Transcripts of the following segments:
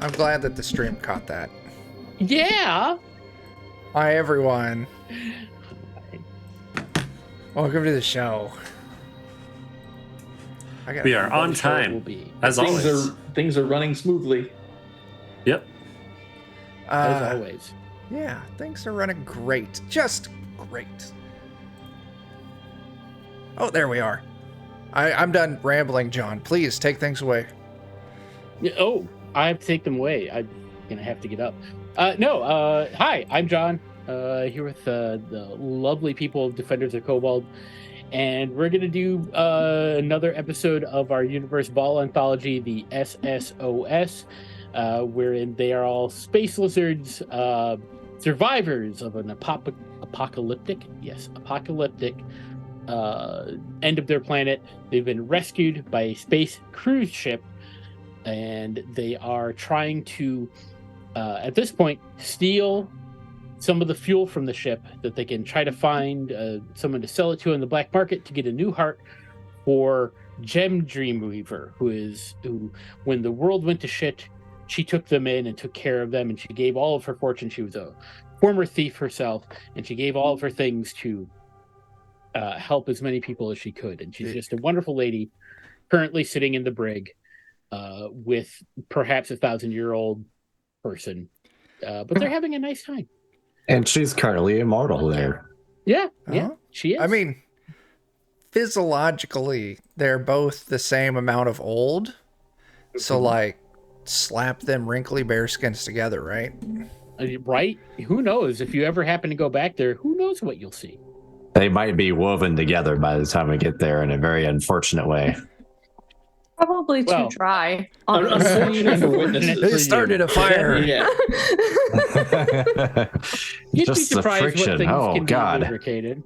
I'm glad that the stream caught that. Yeah. Hi, everyone. Welcome to the show. We are on time, as always. Things are running smoothly. Yep. As always. Yeah, things are running great. Just great. Oh, there we are. I'm done rambling, John. Please take things away. Oh, I have to take them away. I'm going to have to get up. Hi, I'm John. Here with the lovely people of Defenders of Cobalt. And we're going to do another episode of our universe Ball Anthology, the SSOS, wherein they are all space lizards, survivors of an apocalyptic end of their planet. They've been rescued by a space cruise ship, and they are trying to, at this point, steal some of the fuel from the ship that they can try to find someone to sell it to in the black market to get a new heart for Gem Dreamweaver, who when the world went to shit, she took them in and took care of them, and she gave all of her fortune. She was a former thief herself, and she gave all of her things to help as many people as she could. And she's just a wonderful lady, currently sitting in the brig with perhaps a 1,000-year-old person, but they're having a nice time. And she's currently immortal there. Yeah, she is. I mean, physiologically, they're both the same amount of old. So, like, slap them wrinkly bearskins together, right? Right? Who knows? If you ever happen to go back there, who knows what you'll see? They might be woven together by the time we get there in a very unfortunate way. Probably too dry. Unfortunate for witnesses. They started a fire. Yeah. You'd Just be the surprised friction. what things Oh, can God. be lubricated.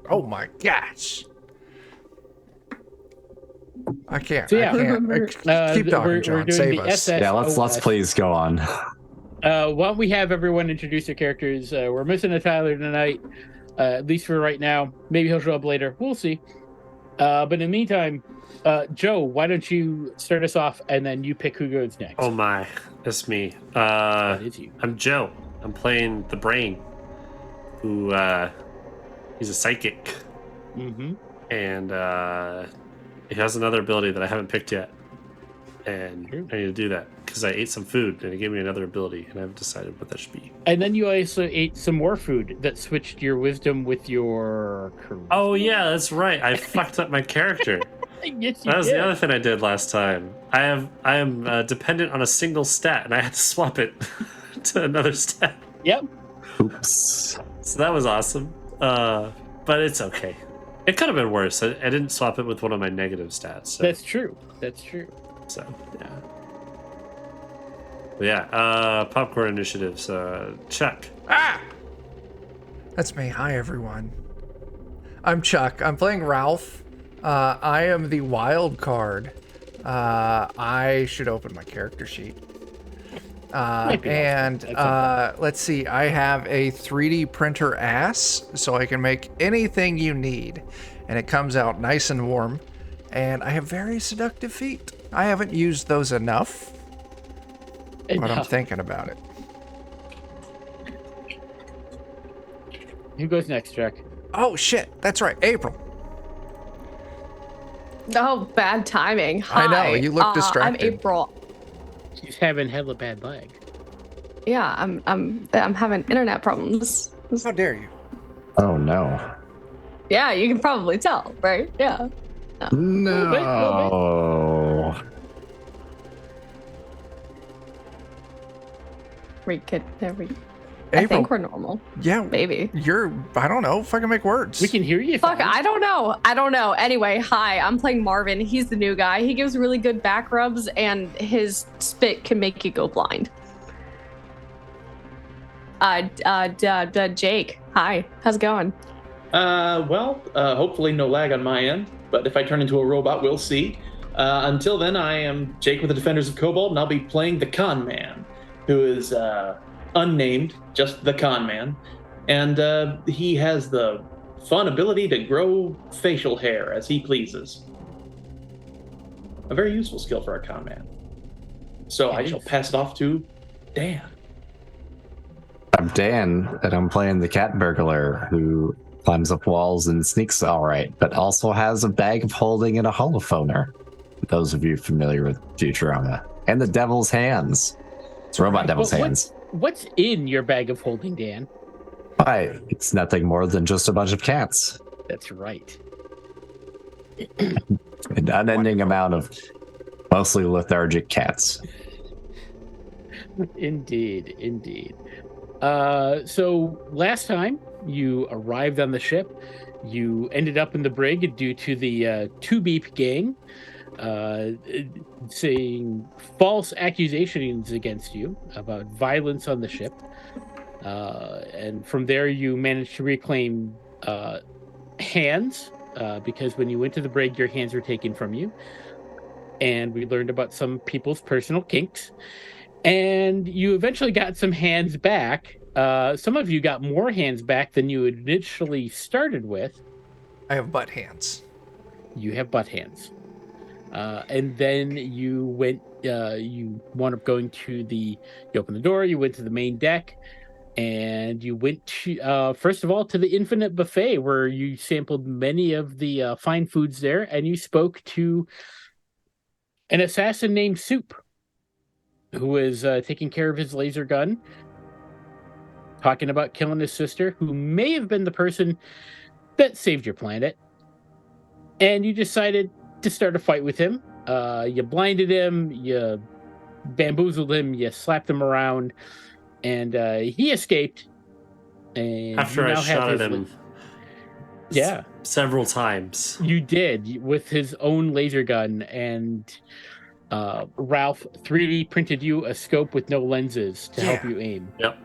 Oh my gosh. I can't. So, yeah. I can't. Keep talking, John. We're doing Save the us. Yeah, let's please go on. Why don't we have everyone introduce their characters? We're missing a Tyler tonight, at least for right now. Maybe he'll show up later. We'll see. But in the meantime, Joe, why don't you start us off, and then you pick who goes next. Oh my, that's me. That is you. I'm Joe. I'm playing the Brain, who he's a psychic, and he has another ability that I haven't picked yet, and I need to do that because I ate some food and it gave me another ability, and I haven't decided what that should be. And then you also ate some more food that switched your wisdom with your charisma. Oh yeah, that's right. I fucked up my character. Yes, you That was did. the other thing I did last time. I am dependent on a single stat, and I had to swap it to another stat. Yep. Oops. So that was awesome. But it's okay. It could have been worse. I didn't swap it with one of my negative stats. So, That's true. That's true. so yeah. But yeah. Popcorn initiatives. Chuck. That's me. Hi, everyone. I'm Chuck. I'm playing Ralph. I am the wild card. I should open my character sheet. And let's see. I have a 3D printer ass, so I can make anything you need, and it comes out nice and warm. And I have very seductive feet. I haven't used those enough, but I'm thinking about it. Who goes next, Jack? Oh shit! That's right, April. Oh, bad timing. Hi. I know, you look distracted. I'm April. She's having hella bad leg. Yeah, I'm having internet problems. How dare you? Oh no. Yeah, you can probably tell, right? Yeah. No. I think we're normal. Yeah, Maybe. I don't know if I can make words. We can hear you. Fuck, fine. I don't know. Anyway, hi, I'm playing Marvin. He's the new guy. He gives really good back rubs, and his spit can make you go blind. Jake, hi. How's it going? Hopefully no lag on my end, but if I turn into a robot, we'll see. Until then, I am Jake with the Defenders of Cobalt, and I'll be playing the Con Man, who is unnamed, just the Con Man. And he has the fun ability to grow facial hair as he pleases. A very useful skill for a Con Man. So I shall pass it off to Dan. I'm Dan, and I'm playing the cat burglar who climbs up walls and sneaks all right, but also has a bag of holding and a holophoner. Those of you familiar with Futurama. And the devil's hands. It's robot devil's hands. What's in your bag of holding, Dan? Why, it's nothing more than just a bunch of cats. That's right. An unending amount of mostly lethargic cats. Indeed. So last time you arrived on the ship, you ended up in the brig due to the Two Beep gang saying false accusations against you about violence on the ship. And from there, you managed to reclaim hands because when you went to the brig, your hands were taken from you. And we learned about some people's personal kinks. And you eventually got some hands back. Some of you got more hands back than you initially started with. I have butt hands. You have butt hands. And then you went, you wound up going to you opened the door, you went to the main deck, and you went to, first of all, to the Infinite Buffet, where you sampled many of the fine foods there, and you spoke to an assassin named Soup, who was taking care of his laser gun, talking about killing his sister, who may have been the person that saved your planet. And you decided to start a fight with him. You blinded him, you bamboozled him, you slapped him around, and he escaped. And After I shot at him several times. You did, with his own laser gun, and Ralph 3D printed you a scope with no lenses to help you aim. Yep.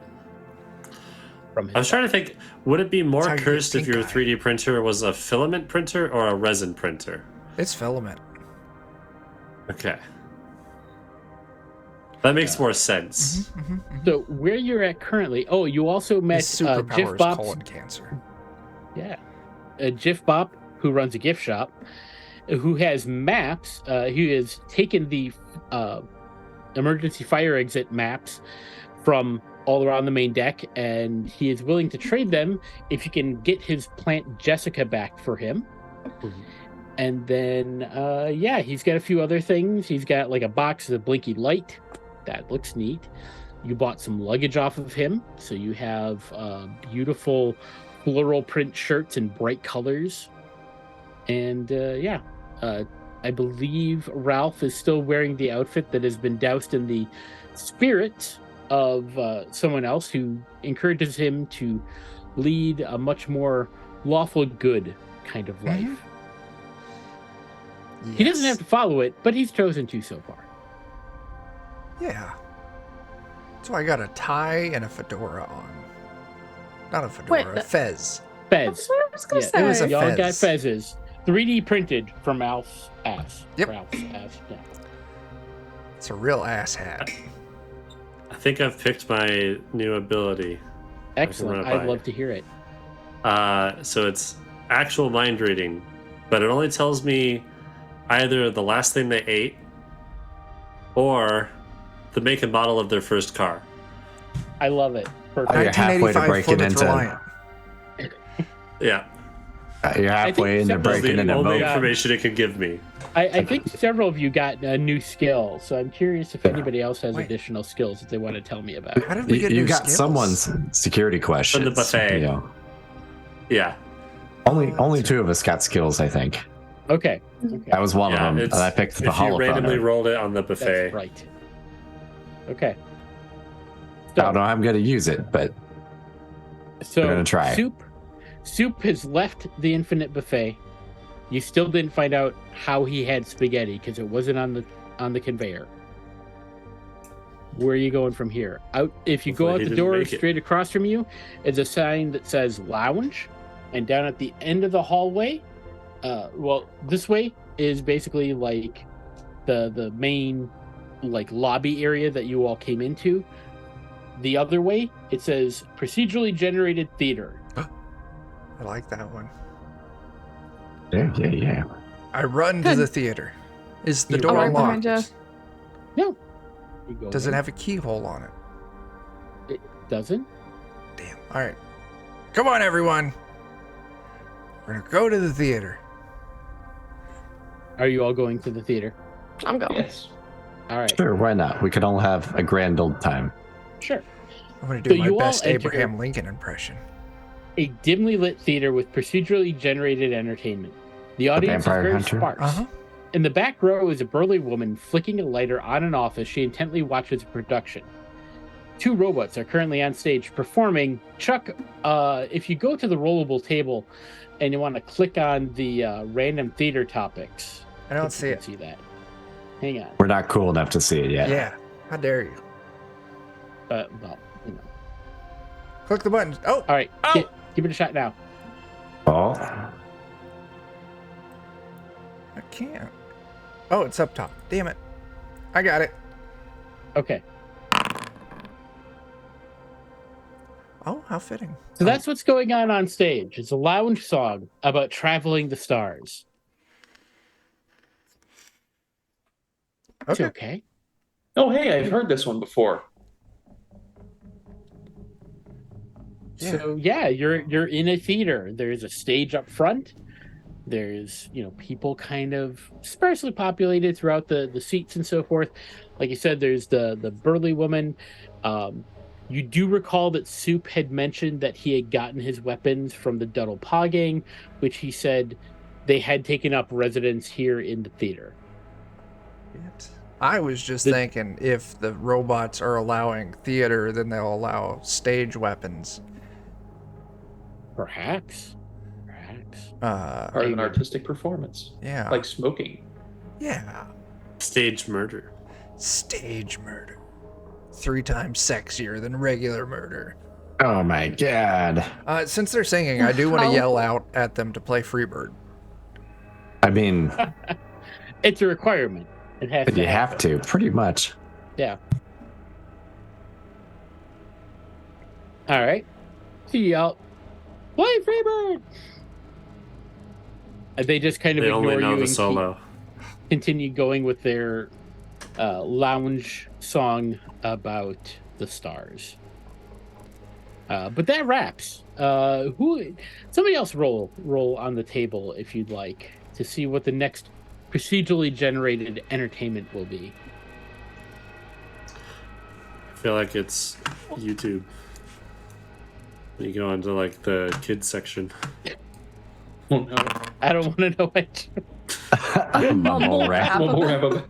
I was trying to think, would it be more cursed if your 3D printer was a filament printer or a resin printer? It's filament. Okay. That makes more sense. So where you're at currently, you also met Jif Bop. Colon cancer. Yeah. Jif Bop, who runs a gift shop, who has maps. He has taken the emergency fire exit maps from all around the main deck, and he is willing to trade them if you can get his plant Jessica back for him. And then, he's got a few other things. He's got like a box of blinky light. That looks neat. You bought some luggage off of him. So you have beautiful floral print shirts in bright colors. And I believe Ralph is still wearing the outfit that has been doused in the spirit of someone else who encourages him to lead a much more lawful good kind of life. Yes. He doesn't have to follow it, but he's chosen to so far. Yeah. So I got a tie and a fedora on. Not a fedora, a fez. Fez. I was gonna say. It was a Y'all fez. got fezzes. 3D printed from Ralph's ass. Yep. Ralph's ass. Yeah. It's a real ass hat. I think I've picked my new ability. Excellent. I'd love to hear it. So it's actual mind reading, but it only tells me either the last thing they ate or the make and model of their first car. I love it. Perfect. You're halfway to 1985 breaking Plymouth into. Reliant. Yeah. You're halfway into think breaking the into only mode. information it can give me. I think several of you got a new skill, so I'm curious if anybody else has additional skills that they want to tell me about. How did we get You new got skills? someone's security questions. From the buffet. You know. Yeah. Only two of us got skills, I think. Okay. I was one of them, and it's- I picked the if you randomly holophoner. rolled it on the buffet. That's right. Okay. I don't know how I'm going to use it, but So we're gonna try. Soup has left the Infinite Buffet. You still didn't find out how he had spaghetti because it wasn't on the conveyor. Where are you going from here? Out. If you go Hopefully out he the didn't door make it. straight across from you, is a sign that says lounge, and down at the end of the hallway, this way is basically like the main like lobby area that you all came into. The other way, it says procedurally generated theater. I like that one. Yeah. I run to the theater. Is the You door run unlocked? behind you. No. You go Does it in. have a keyhole on it? It doesn't. Damn. All right. Come on, everyone. We're going to go to the theater. Are you all going to the theater? I'm going. Yes. All right. Sure, why not? We could all have a grand old time. Sure. I'm going to So do my you all best enter- Abraham Lincoln impression. A dimly lit theater with procedurally generated entertainment. The audience is Vampire very Hunter? sparse. Uh-huh. In the back row is a burly woman flicking a lighter on and off as she intently watches a production. 2 robots are currently on stage performing. Chuck, if you go to the rollable table and you want to click on the random theater topics, I don't if see you it. can see that. Hang on. We're not cool enough to see it yet. Yeah. How dare you? Well, you know. Click the button. Oh, All right. Oh! Give it a shot now. Oh, I can't. Oh, it's up top. Damn it. I got it. Okay. Oh, how fitting. So that's what's going on stage. It's a lounge song about traveling the stars. It's Okay. okay. Oh, hey, I've heard this one before. Yeah. So yeah, you're in a theater. There's a stage up front. There's people kind of sparsely populated throughout the seats and so forth. Like you said, there's the burly woman. You do recall that Soup had mentioned that he had gotten his weapons from the Duddle Paw gang, which he said they had taken up residence here in the theater. I was just thinking if the robots are allowing theater, then they'll allow stage weapons. Perhaps. Part of an artistic performance. Yeah. Like smoking. Yeah. Stage murder. Stage murder. 3 times sexier than regular murder. oh my god. Since they're singing, I do want to How? yell out at them to play Freebird. I mean, It's a requirement. It has but to you have happen. to, pretty much. Yeah. All right. So you yell, play Freebird! And they just kind of They ignore only know you the and solo. continue going with their lounge song about the stars. But that wraps. Somebody else roll on the table if you'd like to see what the next procedurally generated entertainment will be. I feel like it's YouTube. You go into like the kids section. Oh, no. I don't want to know what A mumble rap. One more wrap up.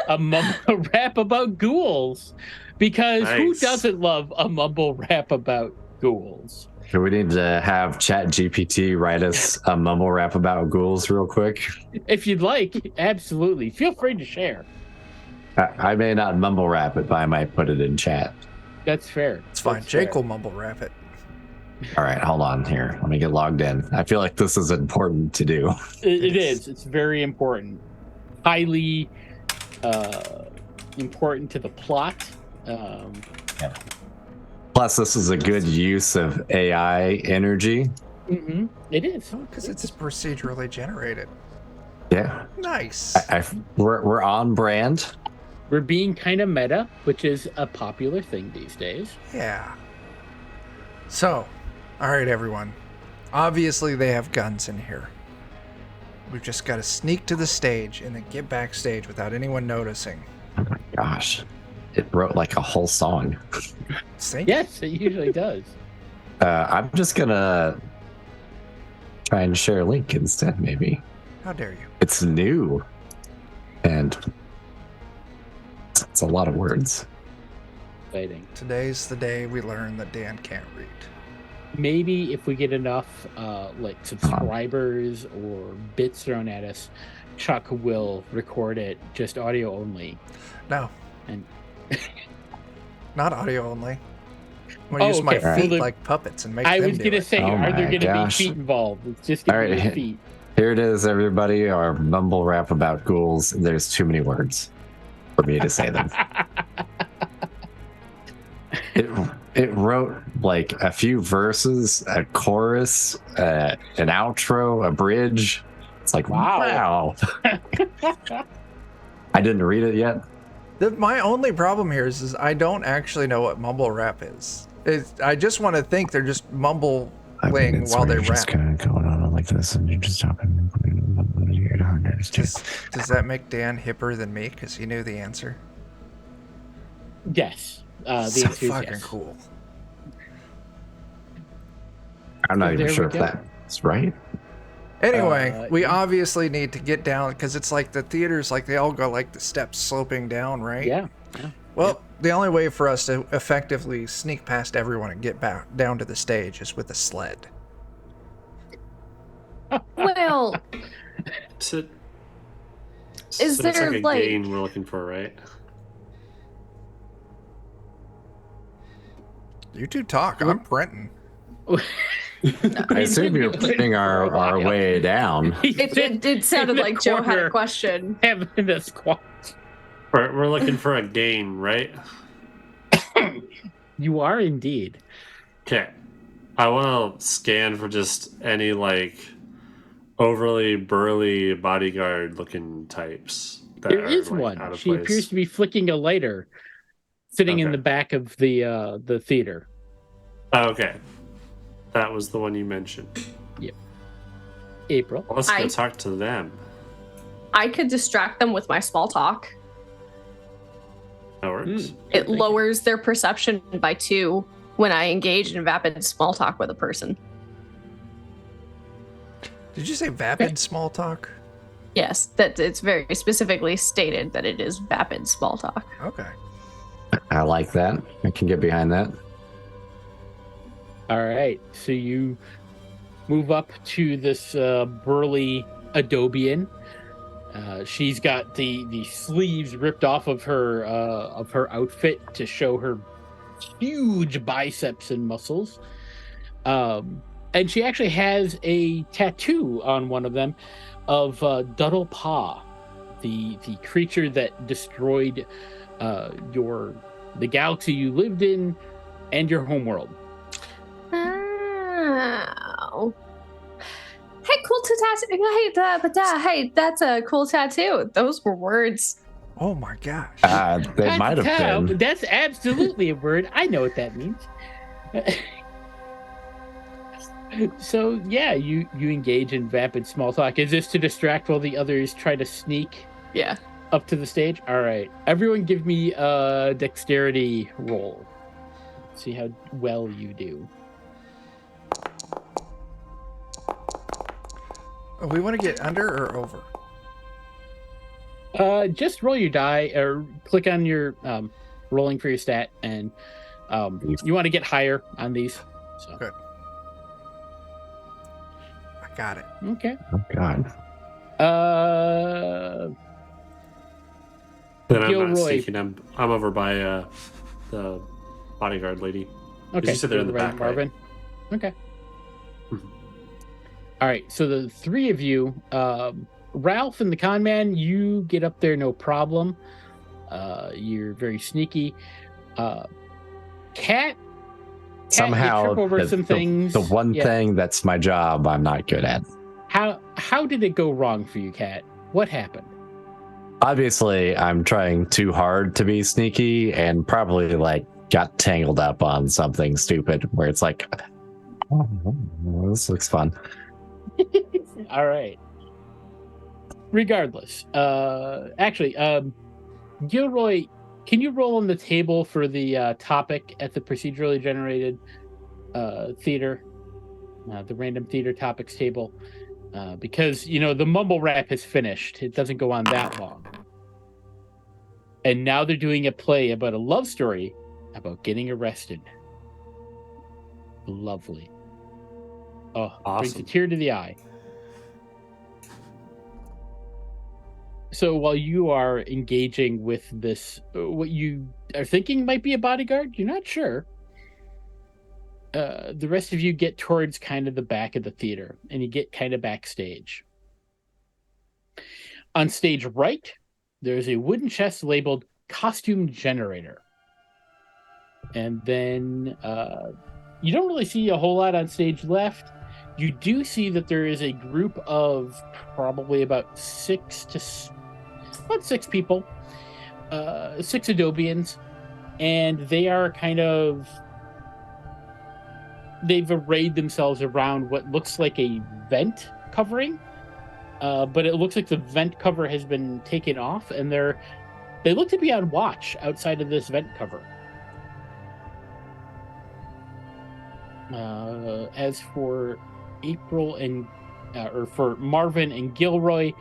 a mumble rap about ghouls, because who Nice. doesn't love a mumble rap about ghouls? Do we need to have Chat GPT write us a mumble rap about ghouls real quick? If you'd like, absolutely. Feel free to share. I may not mumble rap it, but I might put it in chat. That's fair. It's fine. That's Jake fair. will mumble rap it. All right, hold on here. Let me get logged in. I feel like this is important to do. It is. It's very important. Highly important to the plot. Plus, this is a good use of AI energy. It is. Because it's procedurally generated. Yeah, Nice. we're on brand. We're being kind of meta, which is a popular thing these days. Yeah. So, all right, everyone. Obviously, they have guns in here. We've just got to sneak to the stage and then get backstage without anyone noticing. Oh my gosh, it wrote like a whole song. See? Yes, it usually does. I'm just gonna try and share a link instead, maybe. How dare you? It's new, and it's a lot of words. Exciting. Today's the day we learn that Dan can't read. Maybe if we get enough subscribers or bits thrown at us, Chuck will record it just audio only. No. And Not audio only. I'm going to Oh, use my okay. feet Well, like puppets and make I them was do gonna it. say, Oh are there my gonna gosh. be feet involved? It's just gonna All be right. your feet. Here it is, everybody. Our mumble rap about ghouls. There's too many words for me to say them. It wrote like a few verses, a chorus, an outro, a bridge. It's like, Wow. wow. I didn't read it yet. My only problem here is I don't actually know what mumble rap is. I just want to think they're just mumbling while they you're just rap. kind of going on like this, and you're just talking. Does that make Dan hipper than me? Because he knew the answer. Yes. The So answer is fucking yes. cool. I'm not So even there sure we if go. that's right. Anyway, we yeah. obviously need to get down because it's like the theaters, like they all go like the steps sloping down, right? Yeah. Well, the only way for us to effectively sneak past everyone and get back down to the stage is with a sled. Well, So, Is so it's there, like a like- gain we're looking for, right? You two talk. I'm Brenton. I assume you're putting our way down. it sounded like Joe had a question. Having a squat. We're looking for a gain, right? You are indeed. Okay. I want to scan for just any like overly burly bodyguard looking types. That There are, is like, one. out of She place. appears to be flicking a lighter, sitting in Okay. the back of the theater. Oh, okay. That was the one you mentioned. April. Well, let's go I- talk to them. I could distract them with my small talk. That works. It lowers their perception by 2 when I engage in vapid small talk with a person. Did you say vapid small talk? Yes, that it's very specifically stated that it is vapid small talk. Okay. I like that. I can get behind that. All right. So you move up to this burly Adobian. She's got the sleeves ripped off of her outfit to show her huge biceps and muscles. And she actually has a tattoo on one of them of Duddle Pa, the creature that destroyed the galaxy you lived in and your homeworld. Oh. Hey, cool tattoo. Hey, that's a cool tattoo. Those were words. Oh my gosh. They might have been. That's absolutely a word. I know what that means. So yeah, you engage in vapid small talk. Is this to distract while the others try to sneak Yeah. up to the stage? All right, everyone, give me a dexterity roll. See how well you do. We want to get under or over? Just roll your die or click on your rolling for your stat, and you want to get higher on these. So. Good. I got it. Okay. Oh God. Then I'm Gilroy. not sneaking. I'm over by the bodyguard lady. Okay. You said they're in the right, back, right? Marvin. Okay. Mhm. All right. So the three of you, Ralph and the con man, you get up there no problem. You're very sneaky. Cat. Somehow, you trip over some things. the one Yeah. thing that's my job, I'm not good at. How did it go wrong for you, Cat? What happened? Obviously, I'm trying too hard to be sneaky and probably like got tangled up on something stupid where it's like, oh, this looks fun. All right. Regardless, actually, Gilroy, can you roll on the table for the topic at the procedurally generated theater, the random theater topics table? Because, the mumble rap has finished. It doesn't go on that long. And now they're doing a play about a love story about getting arrested. Lovely. Oh, brings a Awesome. tear to the eye. So while you are engaging with this, what you are thinking might be a bodyguard, you're not sure. The rest of you get towards kind of the back of the theater, and you get kind of backstage. On stage right, there's a wooden chest labeled costume generator. And then you don't really see a whole lot on stage left. You do see that there is a group of probably about six people 6 Adobians, and they are they've arrayed themselves around what looks like a vent covering, but it looks like the vent cover has been taken off, and they look to be on watch outside of this vent cover. As for April and or for Marvin and Gilroy,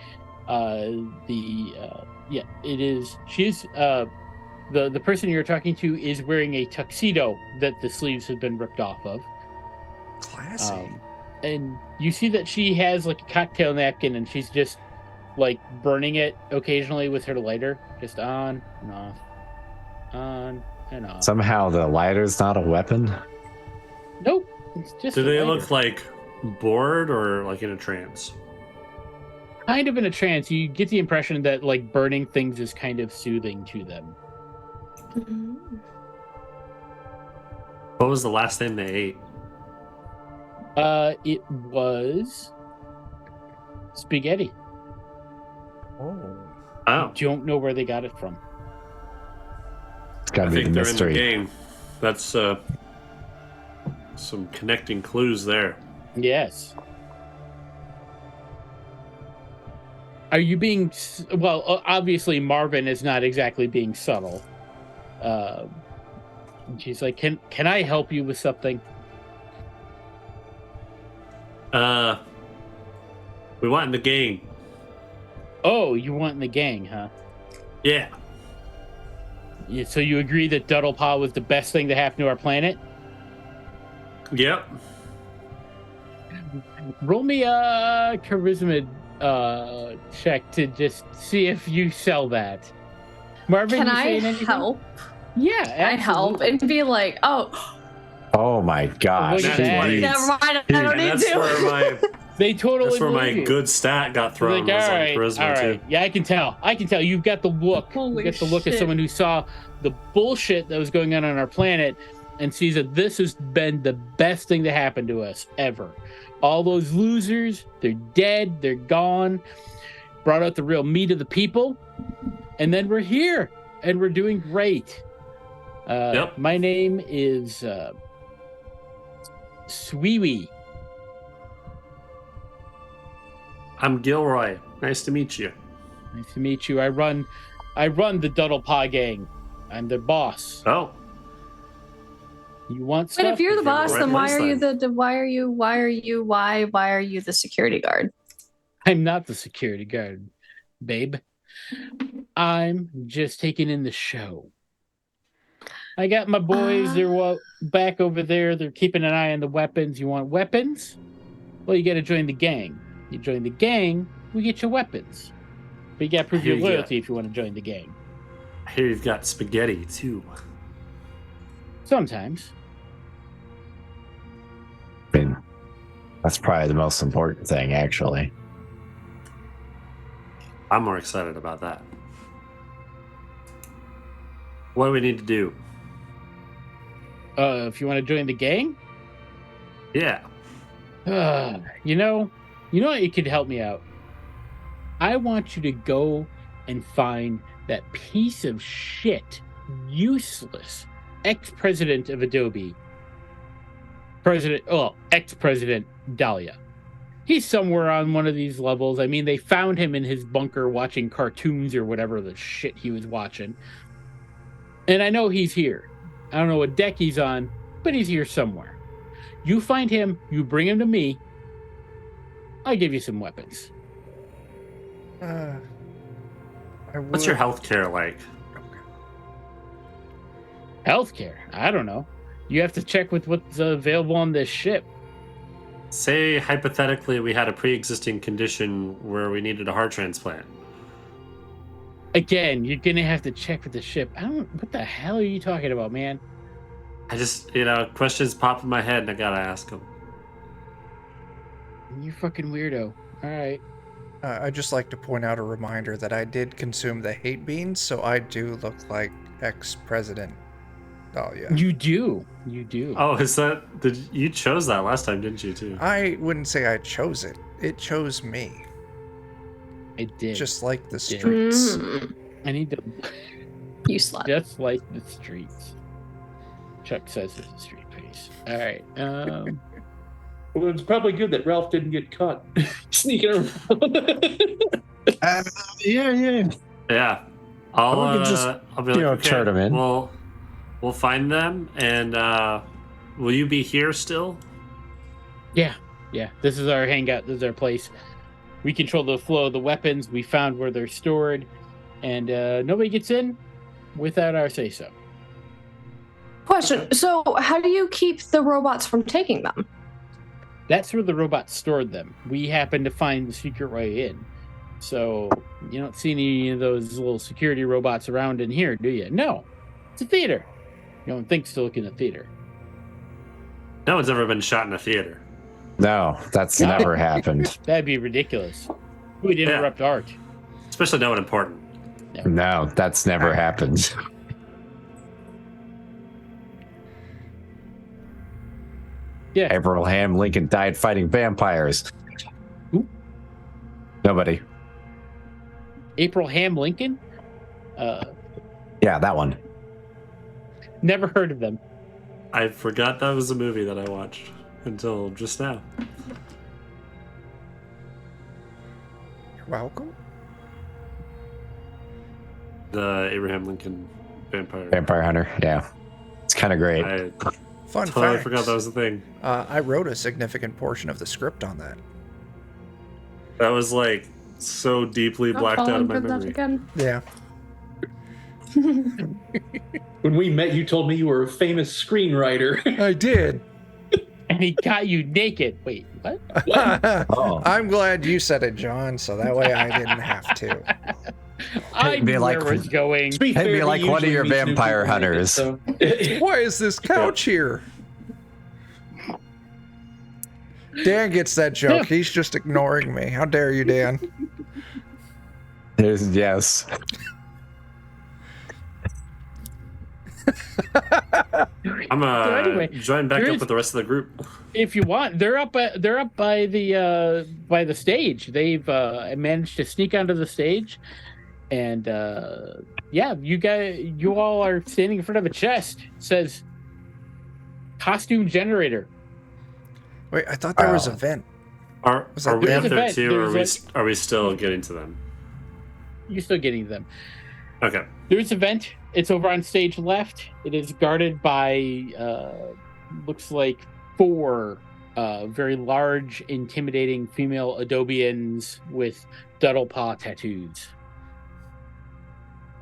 it is she's the person you're talking to is wearing a tuxedo that the sleeves have been ripped off of. Classy. And you see that she has like a cocktail napkin, and she's just like burning it occasionally with her lighter, just on and off, on and off. Somehow the lighter's not a weapon? Nope. It's just Do a they lighter. look like bored or like in a trance? Kind of in a trance. You get the impression that like burning things is kind of soothing to them. What was the last thing they ate? It was spaghetti. Oh. Oh, Don't know where they got it from. It's gotta I be the think they're in the mystery. game. That's some connecting clues there. Yes. Are you being well? Obviously, Marvin is not exactly being subtle. She's like, "Can I help you with something?" We want in the game. Oh, you want in the gang, huh? Yeah. Yeah, so you agree that Duddlepaw was the best thing to happen to our planet? Yep. Roll me a charisma check to just see if you sell that. Marvin, Can you I saying anything? help? Yeah, I help absolutely. and be like, oh, Oh my gosh. Look at he that. reads. never mind. I don't And need that's to. where They totally my believe you. good stat got They're thrown. like, was all on right, charisma all too. right. Yeah, I can tell. You've got the look. Holy You've got the look of shit. someone who saw the bullshit that was going on our planet and sees that this has been the best thing to happen to us ever. All those losers, they're dead, they're gone. Brought out the real meat of the people. And then we're here, and we're doing great. Yep. My name is Sweewie. I'm Gilroy. Nice to meet you. Nice to meet you. I run the Duddlepaw gang. I'm their boss. Oh, You want But stuff? if you're the If you're in the boss, right then why place, are you then. why are you the security guard? I'm not the security guard, babe. I'm just taking in the show. I got my boys. They're back over there. They're keeping an eye on the weapons. You want weapons? Well, you got to join the gang. You join the gang, we get your weapons. But you got to prove Here your you go. loyalty if you want to join the gang. I hear you've got spaghetti too. Sometimes. I mean, that's probably the most important thing, actually. I'm more excited about that. What do we need to do? If you want to join the gang, Yeah. you know what? You could help me out. I want you to go and find that piece of shit, useless ex-president of Adobe, ex-president Dahlia. He's somewhere on one of these levels. I mean, they found him in his bunker watching cartoons or whatever the shit he was watching. And I know he's here. I don't know what deck he's on, but he's here somewhere. You find him, you bring him to me, I'll give you some weapons. What's your health care like? Healthcare? I don't know. You have to check with what's available on this ship. Say hypothetically we had a pre-existing condition where we needed a heart transplant. Again, you're gonna have to check with the ship. What the hell are you talking about, man? I just, questions pop in my head and I gotta ask them. You fucking weirdo. All right. I'd just like to point out a reminder that I did consume the hate beans, so I do look like ex-president. Oh yeah. You do. Oh, you chose that last time, didn't you, too? I wouldn't say I chose it. It chose me. It did. Just like the streets. Mm. I need to. You slut. Just like the streets. Chuck says it's a street piece. All right. Well, it's probably good that Ralph didn't get caught sneaking around. Yeah. Yeah. We could just, I'll be like, okay, turn them in. We'll find them, and will you be here still? Yeah. This is our hangout. This is our place. We control the flow of the weapons. We found where they're stored, and nobody gets in without our say-so. Question. So, how do you keep the robots from taking them? That's where the robots stored them. We happen to find the secret way in. So, you don't see any of those little security robots around in here, do you? No. It's a theater. You don't think to look in a theater. No one's ever been shot in a theater. No, that's never happened. That'd be ridiculous. We'd interrupt art. Especially no one important. No, that's never happened. Yeah. Abraham Lincoln died fighting vampires. Who? Nobody. Abraham Lincoln? Yeah, that one. Never heard of them. I forgot that was a movie that I watched until just now. You're welcome. The Abraham Lincoln Vampire Hunter, yeah. It's kind of great. I Fun totally fact. forgot that was a thing. I wrote a significant portion of the script on that. That was like so deeply blacked out of my memory. Again. Yeah. When we met, you told me you were a famous screenwriter. I did. And he got you naked. Wait, what? Oh. I'm glad you said it, John, so that way I didn't have to. I be knew like- where it was going. To be Hey, fair, be he like one of usually your meets new vampire people naked, hunters. so- Why is this couch here? Dan gets that joke. He's just ignoring me. How dare you, Dan? Yes. I'm anyway, join back there up is- with the rest of the group. If you want, they're up by the stage. They've managed to sneak onto the stage, and you all are standing in front of a chest. It says costume generator. Wait, I thought there was a vent. Are Was that we the up there event? too, or There's are we still getting to them? You're still getting them. Okay. There's a vent. It's over on stage left. It is guarded by looks like 4 very large, intimidating female Adobians with duddle paw tattoos.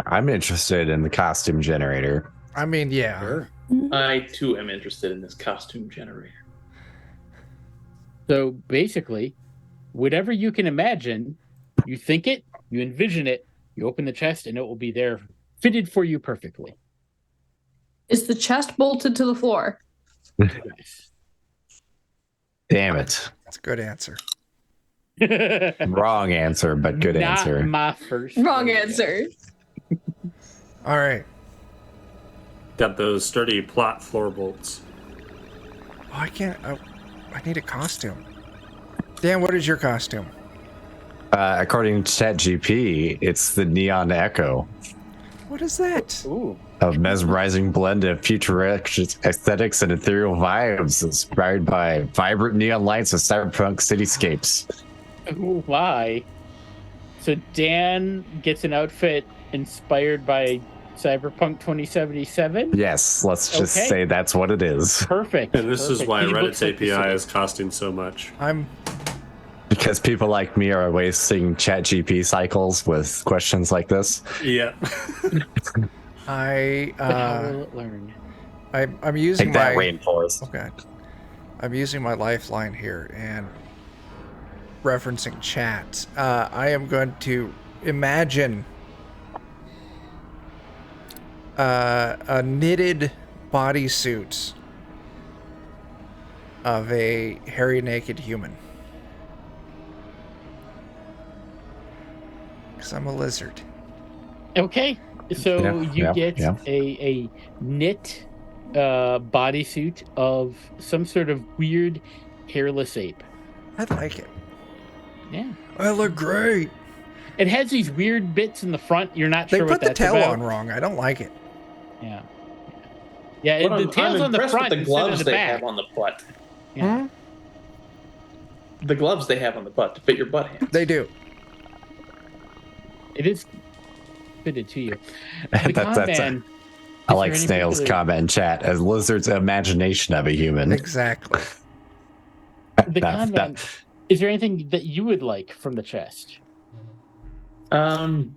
I'm interested in the costume generator. I mean, yeah. Sure. I too am interested in this costume generator. So basically, whatever you can imagine, you think it, you envision it, you open the chest, and it will be there, fitted for you perfectly. Is the chest bolted to the floor? Yes. Damn it. That's a good answer. Wrong answer, but good Not answer. my first. Wrong one. answer. All right. Got those sturdy plot floor bolts. Oh, I can't. I need a costume. Dan, what is your costume? According to ChatGPT, it's the Neon Echo, What is that? Ooh. a mesmerizing blend of futuristic aesthetics and ethereal vibes inspired by vibrant neon lights and cyberpunk cityscapes. Ooh, why? So Dan gets an outfit inspired by Cyberpunk 2077. Yes, let's just Okay. say that's what it is. Perfect. And this is perfect. why He Reddit's looks like the API city. is costing so much. I'm. Because people like me are wasting ChatGPT cycles with questions like this. Yeah. I. But how will it learn? I'm using Take that, my. Rainforest. Oh God. I'm using my lifeline here and referencing chat. I am going to imagine a knitted bodysuit of a hairy naked human. Because I'm a lizard. Okay, so Yeah, you get a knit bodysuit of some sort of weird hairless ape. I like it. Yeah. I look great. It has these weird bits in the front. You're not They sure put what the that's tail about. on wrong. I don't like it. Yeah. Yeah, But the tail's I'm on the impressed front with the instead of gloves the they back. have on the butt. Yeah. The gloves they have on the butt to fit your butt hands. They do. It is fitted to you. The That's con man. I is like there any Snail's particular- comment in chat as Lizard's imagination of a human. Exactly. The con man. Is there anything that you would like from the chest? Do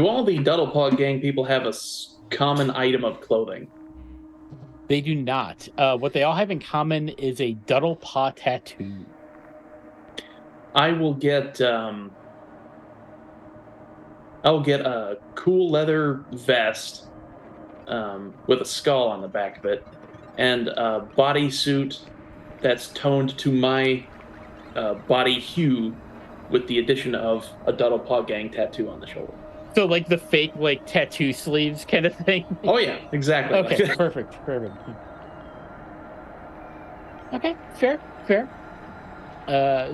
all the Duddlepog gang people have a common item of clothing? They do not. What they all have in common is a Duddlepaw tattoo. I will get a cool leather vest with a skull on the back of it, and a bodysuit that's toned to my body hue, with the addition of a Duddlepaw gang tattoo on the shoulder. So like the fake like tattoo sleeves kind of thing. Oh yeah, exactly. Okay, Like that. perfect. Okay, fair.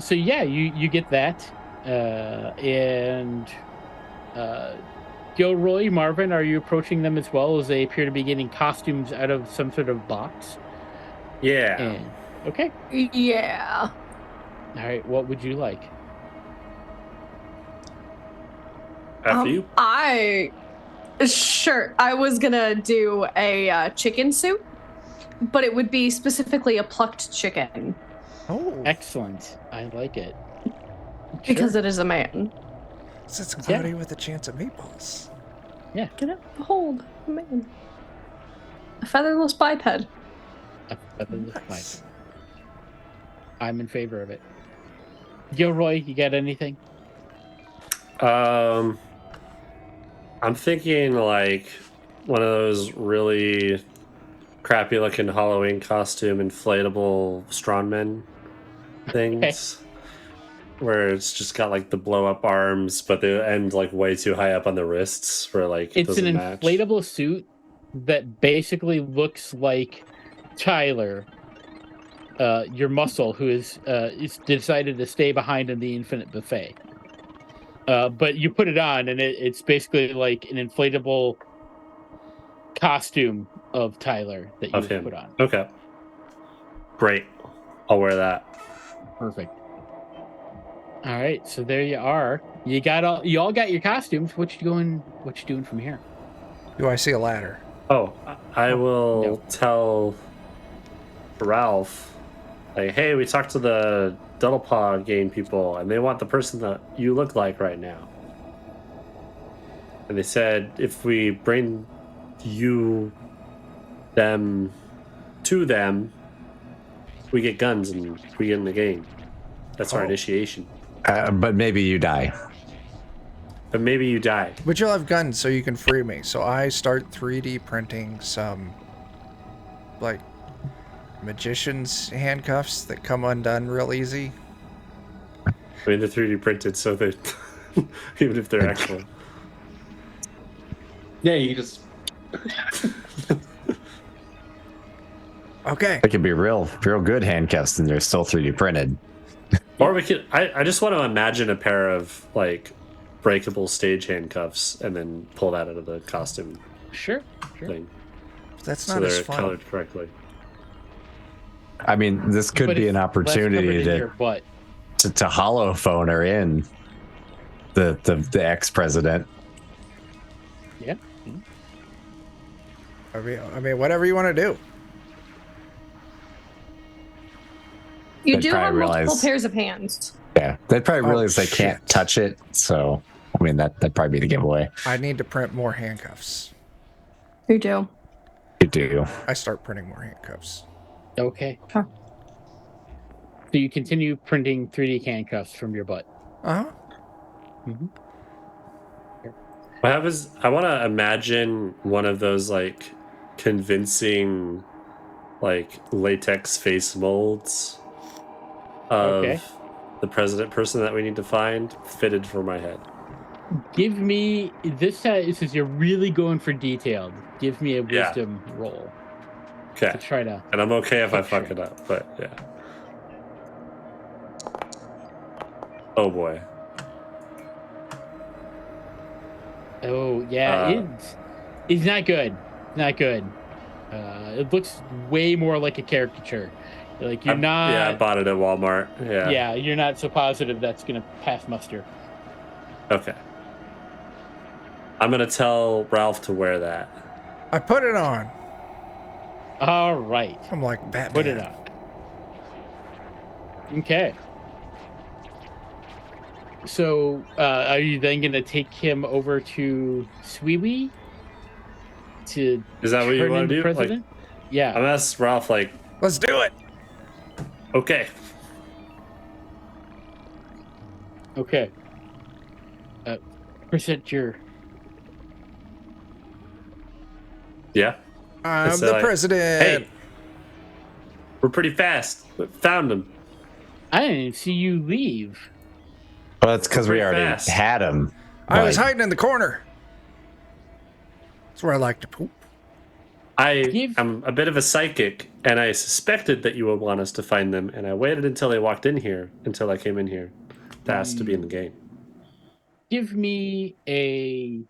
So yeah, you get that, and Gilroy, Marvin, are you approaching them as well, as they appear to be getting costumes out of some sort of box? Yeah. And, okay. Yeah. All right. What would you like? After you. I was gonna do a chicken suit, but it would be specifically a plucked chicken Oh, Excellent. I like it. because Sure. it is a man. it's cloudy with a chance of meatballs. Yeah. Get up, behold, a man, a featherless biped. Nice. I'm in favor of it. Gilroy, you got anything? I'm thinking like one of those really crappy looking Halloween costume inflatable strongman things. Where it's just got like the blow up arms, but they end like way too high up on the wrists where like it It's an doesn't match. inflatable suit that basically looks like Tyler, your muscle, who is decided to stay behind in the infinite buffet. But you put it on, and it's basically like an inflatable costume of Tyler that you Of would him. put on. Okay. Great. I'll wear that. Perfect. All right, so there you are. You all got your costumes. What you doing from here? Do I see a ladder? Oh, I will No. tell Ralph, like, hey, we talked to the Duddlepaw game people, and they want the person that you look like right now. And they said if we bring them to them, we get guns and we get in the game. That's our Oh. initiation. But maybe you die. But maybe you die. But you'll have guns so you can free me. So I start 3D printing some, like, magician's handcuffs that come undone real easy. I mean, they're 3D printed, so they even if they're actual. Yeah, you just Okay. They could be real good handcuffs, and they're still 3D printed. Or we could. I just want to imagine a pair of like breakable stage handcuffs, and then pull that out of the costume Sure. thing, That's so not as they're fun. colored correctly. I mean, this could But be it's an less opportunity covered in to your butt. to hollow phone her in the ex-president. Yeah. I mean, whatever you want to do. You They'd do have probably multiple realize- pairs of hands. Yeah, they'd probably Oh, realize they can't shit. touch it. So, I mean, that'd probably be the giveaway. I need to print more handcuffs. You do. You do. I start printing more handcuffs. Okay. Huh. So you continue printing 3D handcuffs from your butt. Uh huh. What happens? I want to imagine one of those like convincing, like latex face molds of Okay. the president person that we need to find, fitted for my head. Give me this. This is you're really going for detailed. Give me a Yeah. wisdom roll Okay, to try to. and I'm okay if I Picture. fuck it up, but yeah. Oh boy. Oh yeah, it's not good. Not good. It looks way more like a caricature. Like you're not. Yeah, I bought it at Walmart. Yeah. Yeah, you're not so positive that's gonna pass muster. Okay. I'm gonna tell Ralph to wear that. I put it on. All right, I'm like Batman. put it on. Okay. So, are you then gonna take him over to Sweewee to Is that what you turn want into to do? president? I'm Yeah. gonna ask Ralph, like, Let's do it. okay. Okay. Present your. Yeah. I'm So, the like, president. Hey, we're pretty fast. We found him. I didn't even see you leave. Well, it's because we Pretty already fast. had him. I was Like, hiding in the corner. That's where I like to poop. I am a bit of a psychic, and I suspected that you would want us to find them, and I waited until they walked in here, until I came in here to ask to be in the game. Give me a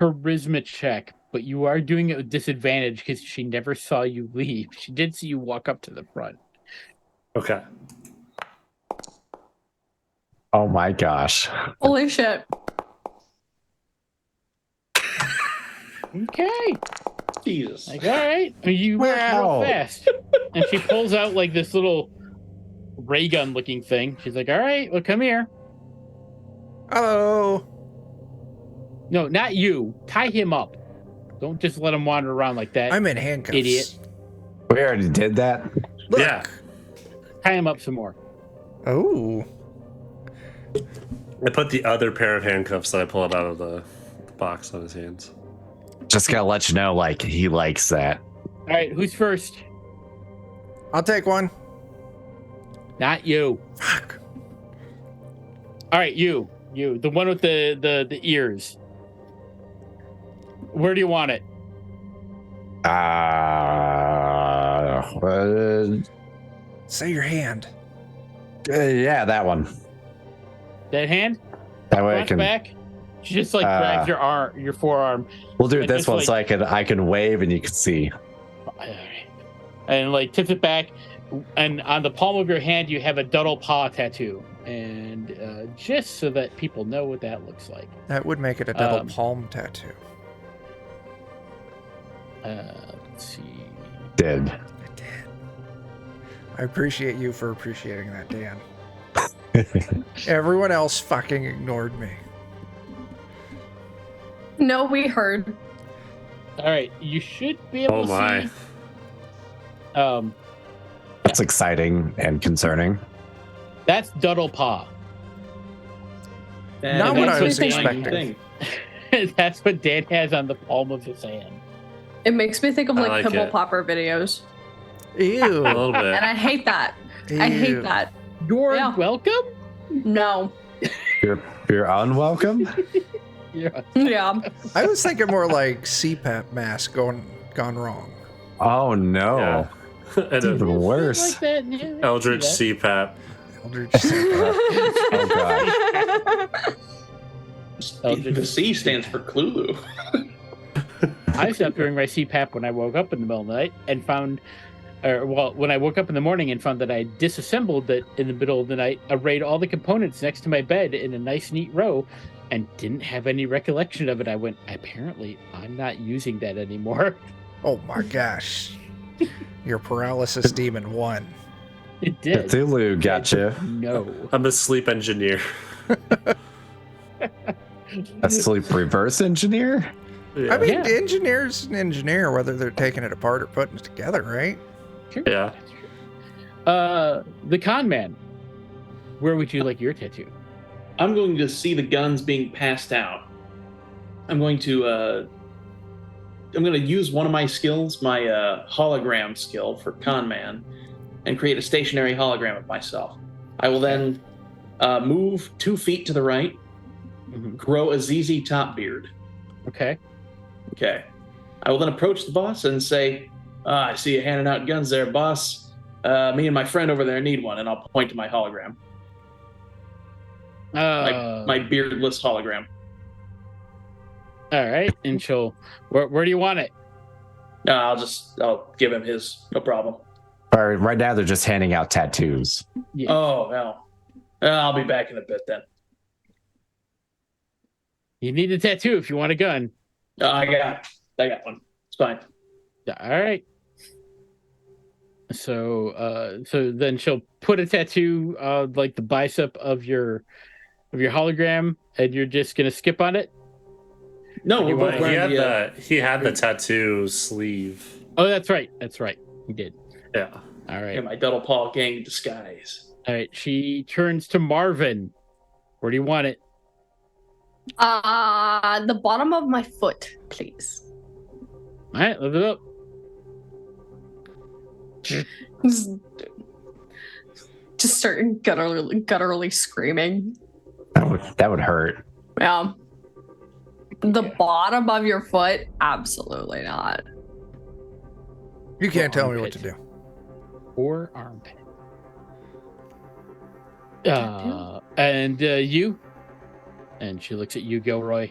charisma check, but you are doing it with disadvantage because she never saw you leave. She did see you walk up to the front. Okay. oh my gosh. Holy shit. Okay. Jesus. Like, all right. You work Wow. real fast. And she pulls out like this little ray gun looking thing. She's like, all right, well, come here. Hello. No, not you. Tie him up. Don't just let him wander around like that. I'm in handcuffs. Idiot. We already did that. Look. Yeah. Tie him up some more. Oh. I put the other pair of handcuffs that I pulled out of the box on his hands. Just gotta let you know, like, he likes that. All right, who's first? I'll take one. Not you. Fuck. All right, you, the one with the ears. Where do you want it? Say your hand. Yeah, that one. That hand? That way I Front, can. back? She just like grabs your arm, your forearm, We'll do and this just, one like- so I can wave and you can see. and like tips it back. And on the palm of your hand, you have a double paw tattoo. And just so that people know what that looks like. That would make it a double palm tattoo. Let's see. Did. It did. I appreciate you for appreciating that, Dan. Everyone else fucking ignored me. No, we heard. All right, you should be able Oh to my. see. That's exciting and concerning. That's double paw. Not what I was Makes me expecting. That's what Dan has on the palm of his hand. It makes me think of I like like pimple it. popper videos. Ew. A little bit. And I hate that. I hate Ew. that. You're Yeah. welcome. No. You're unwelcome? Yeah. Yeah. I was thinking more like CPAP mask gone wrong. Oh no. Yeah. And It's a even worse. Like that. Yeah, I can Eldritch see that. CPAP. Eldritch CPAP. Oh god. The C stands for Clulu. I stopped wearing my CPAP when I woke up in the middle of the night and found, when I woke up in the morning and found that I disassembled it in the middle of the night, arrayed all the components next to my bed in a nice, neat row, and didn't have any recollection of it. I went, apparently, I'm not using that anymore. Oh my gosh. Your paralysis demon won. It did. Cthulhu gotcha. No. I'm a sleep engineer. A sleep reverse engineer? Yeah. I mean, Yeah. engineer's an engineer, whether they're taking it apart or putting it together, right? Sure. Yeah. The con man. Where would you like your tattoo? I'm going to see the guns being passed out. I'm going to use one of my skills, my hologram skill for con man, and create a stationary hologram of myself. I will then move 2 feet to the right, grow a ZZ top beard. Okay. Okay. I will then approach the boss and say, I see you handing out guns there, boss. Me and my friend over there need one, and I'll point to my hologram. My beardless hologram. All right, and she'll. Where do you want it? No, I'll give him his. No problem. Or right now they're just handing out tattoos. Yeah. Oh no. I'll be back in a bit then. You need a tattoo if you want a gun. I got one. It's fine. All right. So then she'll put a tattoo, like the bicep of your hologram, and you're just gonna skip on it. No, we're both He wearing had the tattoo sleeve. Oh, that's right. That's right. He did. Yeah. All right. in my double paw gang disguise. All right. She turns to Marvin. Where do you want it? The bottom of my foot, please. All right. Lift it up. Just start gutturally screaming. That would hurt. Yeah. The bottom of your foot? Absolutely not. You can't tell me what to do. Or armpit. And you? And she looks at you, Gilroy.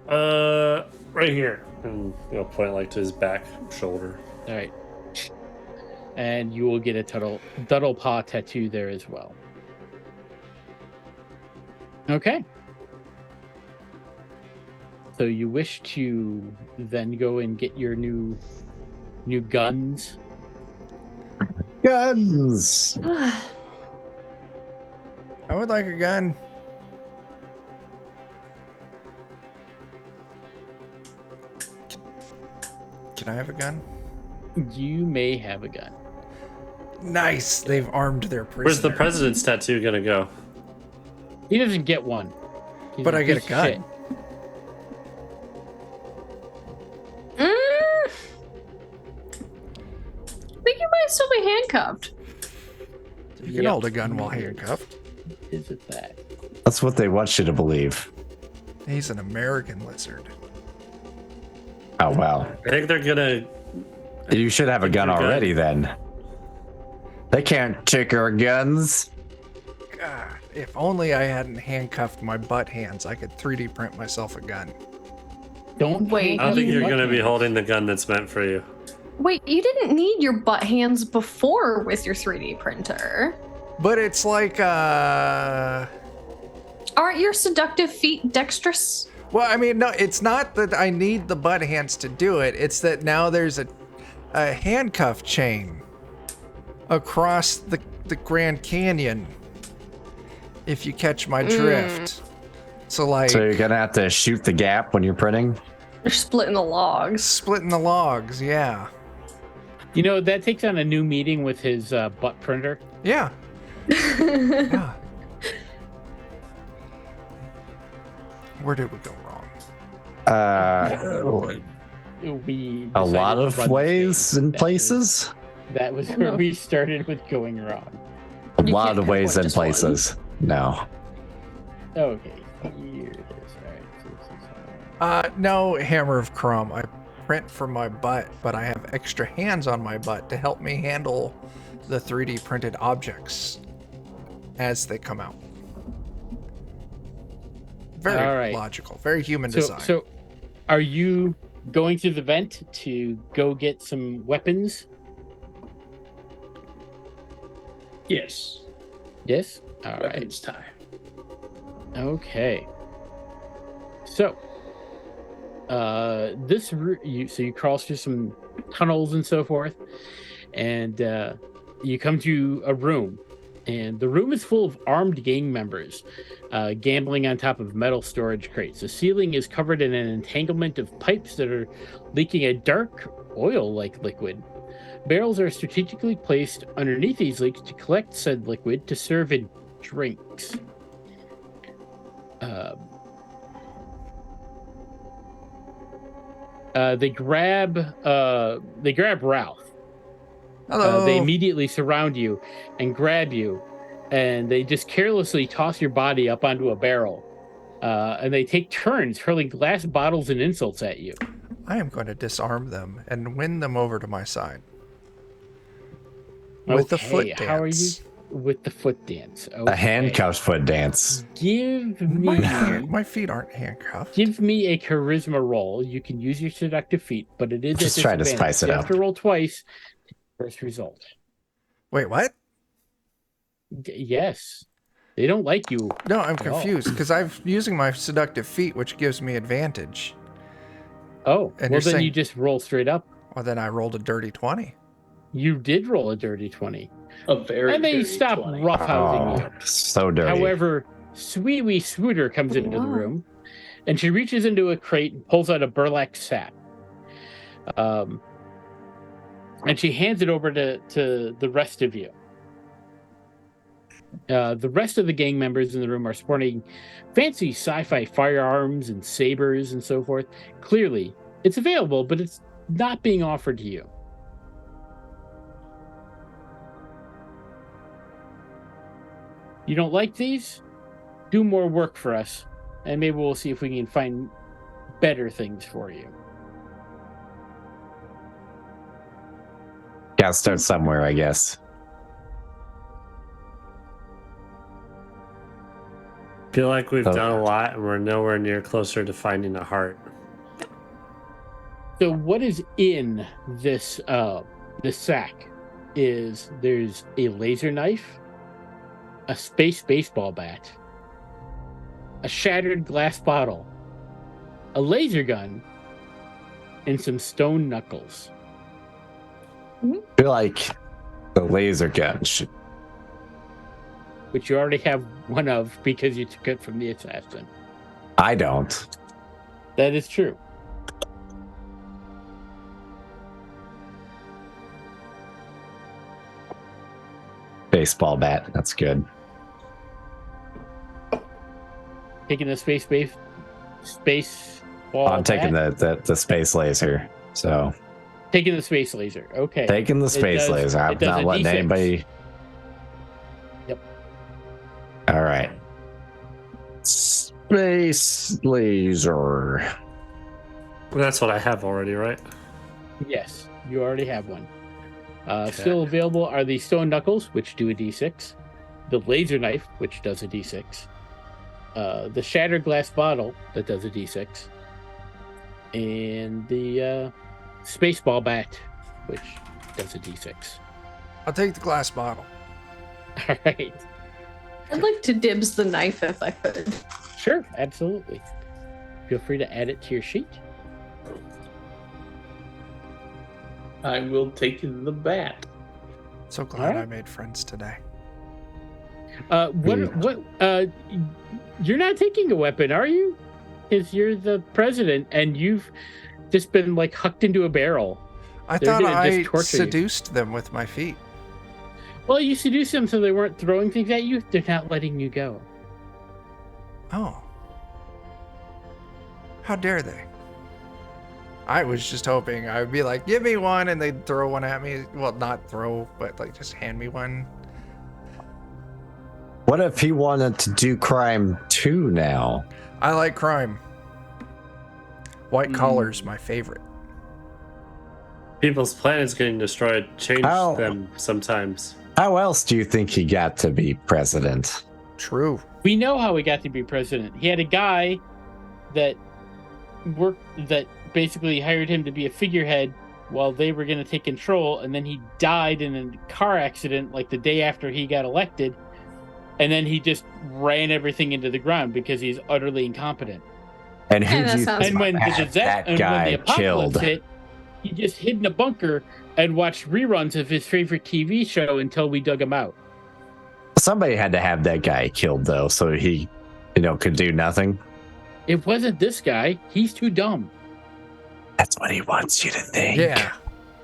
Right here. And point like to his back shoulder. All right. And you will get a Duddle Paw tattoo there as well. Okay. So you wish to then go and get your new guns? Guns! I would like a gun. Can I have a gun? You may have a gun. Nice. They've armed their prisoner. Where's the president's tattoo gonna go? He doesn't get one. He's But I get a piece of gun. shit. I think you might still be handcuffed. You can hold a gun while handcuffed. Is it that? That's what they want you to believe. He's an American lizard. Oh, wow. I think they're gonna. You should have a gun You're good. already then. They can't take our guns. God, if only I hadn't handcuffed my butt hands, I could 3D print myself a gun. Don't Wait, I don't think You- you're gonna be holding the gun that's meant for you. Wait, you didn't need your butt hands before with your 3D printer. But it's like, Aren't your seductive feet dexterous? well, I mean, no, it's not that I need the butt hands to do it. It's that now there's a handcuff chain across the Grand Canyon, if you catch my drift. So, like, So you're gonna have to shoot the gap when you're printing? You're splitting the logs. splitting the logs, yeah. You know, that takes on a new meaning with his butt printer. Yeah. Yeah. Where did we go wrong? We A decided lot to of run the ways state. and places? That was where we started with going wrong. A You lot can't of ways pinpoint and just one. places. No. Okay, here it is. All right, so this is No, Hammer of Crumb. I print from my butt, but I have extra hands on my butt to help me handle the 3D printed objects as they come out. Very All right. logical, very human design. So, are you going to the vent to go get some weapons? Yes. Yes. All right. Weapons time. Okay. So, this route, you crawl through some tunnels and so forth, and you come to a room, and the room is full of armed gang members, gambling on top of metal storage crates. The ceiling is covered in an entanglement of pipes that are leaking a dark oil-like liquid. Barrels are strategically placed underneath these leaks to collect said liquid to serve in drinks. They grab Ralph. Hello. They immediately surround you and grab you, and they just carelessly toss your body up onto a barrel. And they take turns hurling glass bottles and insults at you. I am going to disarm them and win them over to my side. With the Okay, foot dance. how are you? with the foot dance. A Okay. handcuffed foot dance. Give me My feet aren't handcuffed. Give me a charisma roll. You can use your seductive feat, but it is Just a try to disadvantage. spice it You up. have to roll twice. First result. Wait, what? Yes. They don't like you. No, I'm at all. confused because I'm using my seductive feat, which gives me advantage. Oh, And well you're then you saying- just roll straight up. Well, then I rolled a dirty 20. You did roll a dirty 20. A very And they dirty stop 20. roughhousing you. So dirty. However, Sweetie Swooter comes into the Wow. room, and she reaches into a crate and pulls out a burlap sack. And she hands it over to the rest of you. The rest of the gang members in the room are sporting fancy sci-fi firearms and sabers and so forth. Clearly, it's available, but it's not being offered to you. You don't like these? Do more work for us, and maybe we'll see if we can find better things for you. Gotta start somewhere, I guess. Feel like we've Oh. done a lot and we're nowhere near closer to finding a heart. So what is in this sack is there's a laser knife, a space baseball bat, a shattered glass bottle, a laser gun, and some stone knuckles. I feel like the laser gun should. Which you already have one of because you took it from the assassin. I don't. That is true. Baseball bat. That's good. Taking the space ball. I'm taking bat? the space laser. So Taking the space laser. Okay. taking the space does- laser. I'm it does not a letting D6. anybody. Yep. All right. Space laser. That's what I have already, right? Yes, you already have one. Still available are the stone knuckles, which do a d6, the laser knife, which does a d6, the shattered glass bottle that does a d6, and the space ball bat, which does a d6. I'll take the glass bottle. All right. I'd like to dibs the knife if I could. Sure, absolutely. Feel free to add it to your sheet. I will take the bat. So glad Alright. I made friends today. You're not taking a weapon, are you? Because you're the president and you've just been like hucked into a barrel. I They're thought gonna I just torture you. seduced them with my feet. Well, you seduced them so they weren't throwing things at you. They're not letting you go. Oh. How dare they? I was just hoping I would be like, give me one, and they'd throw one at me. Well, not throw, but like just hand me one. What if he wanted to do crime too now? I like crime. White collar's my favorite. People's planets getting destroyed change Ow. them sometimes. How else do you think he got to be president? True. We know how he got to be president. He had a guy that basically hired him to be a figurehead while they were going to take control, and then he died in a car accident like the day after he got elected, and then he just ran everything into the ground because he's utterly incompetent. And who And that do you sounds think And when the had that guy apocalypse killed? hit, he just hid in a bunker and watched reruns of his favorite TV show until we dug him out. Somebody had to have that guy killed though, so he, could do nothing. It wasn't this guy. He's too dumb. That's what he wants you to think. Yeah.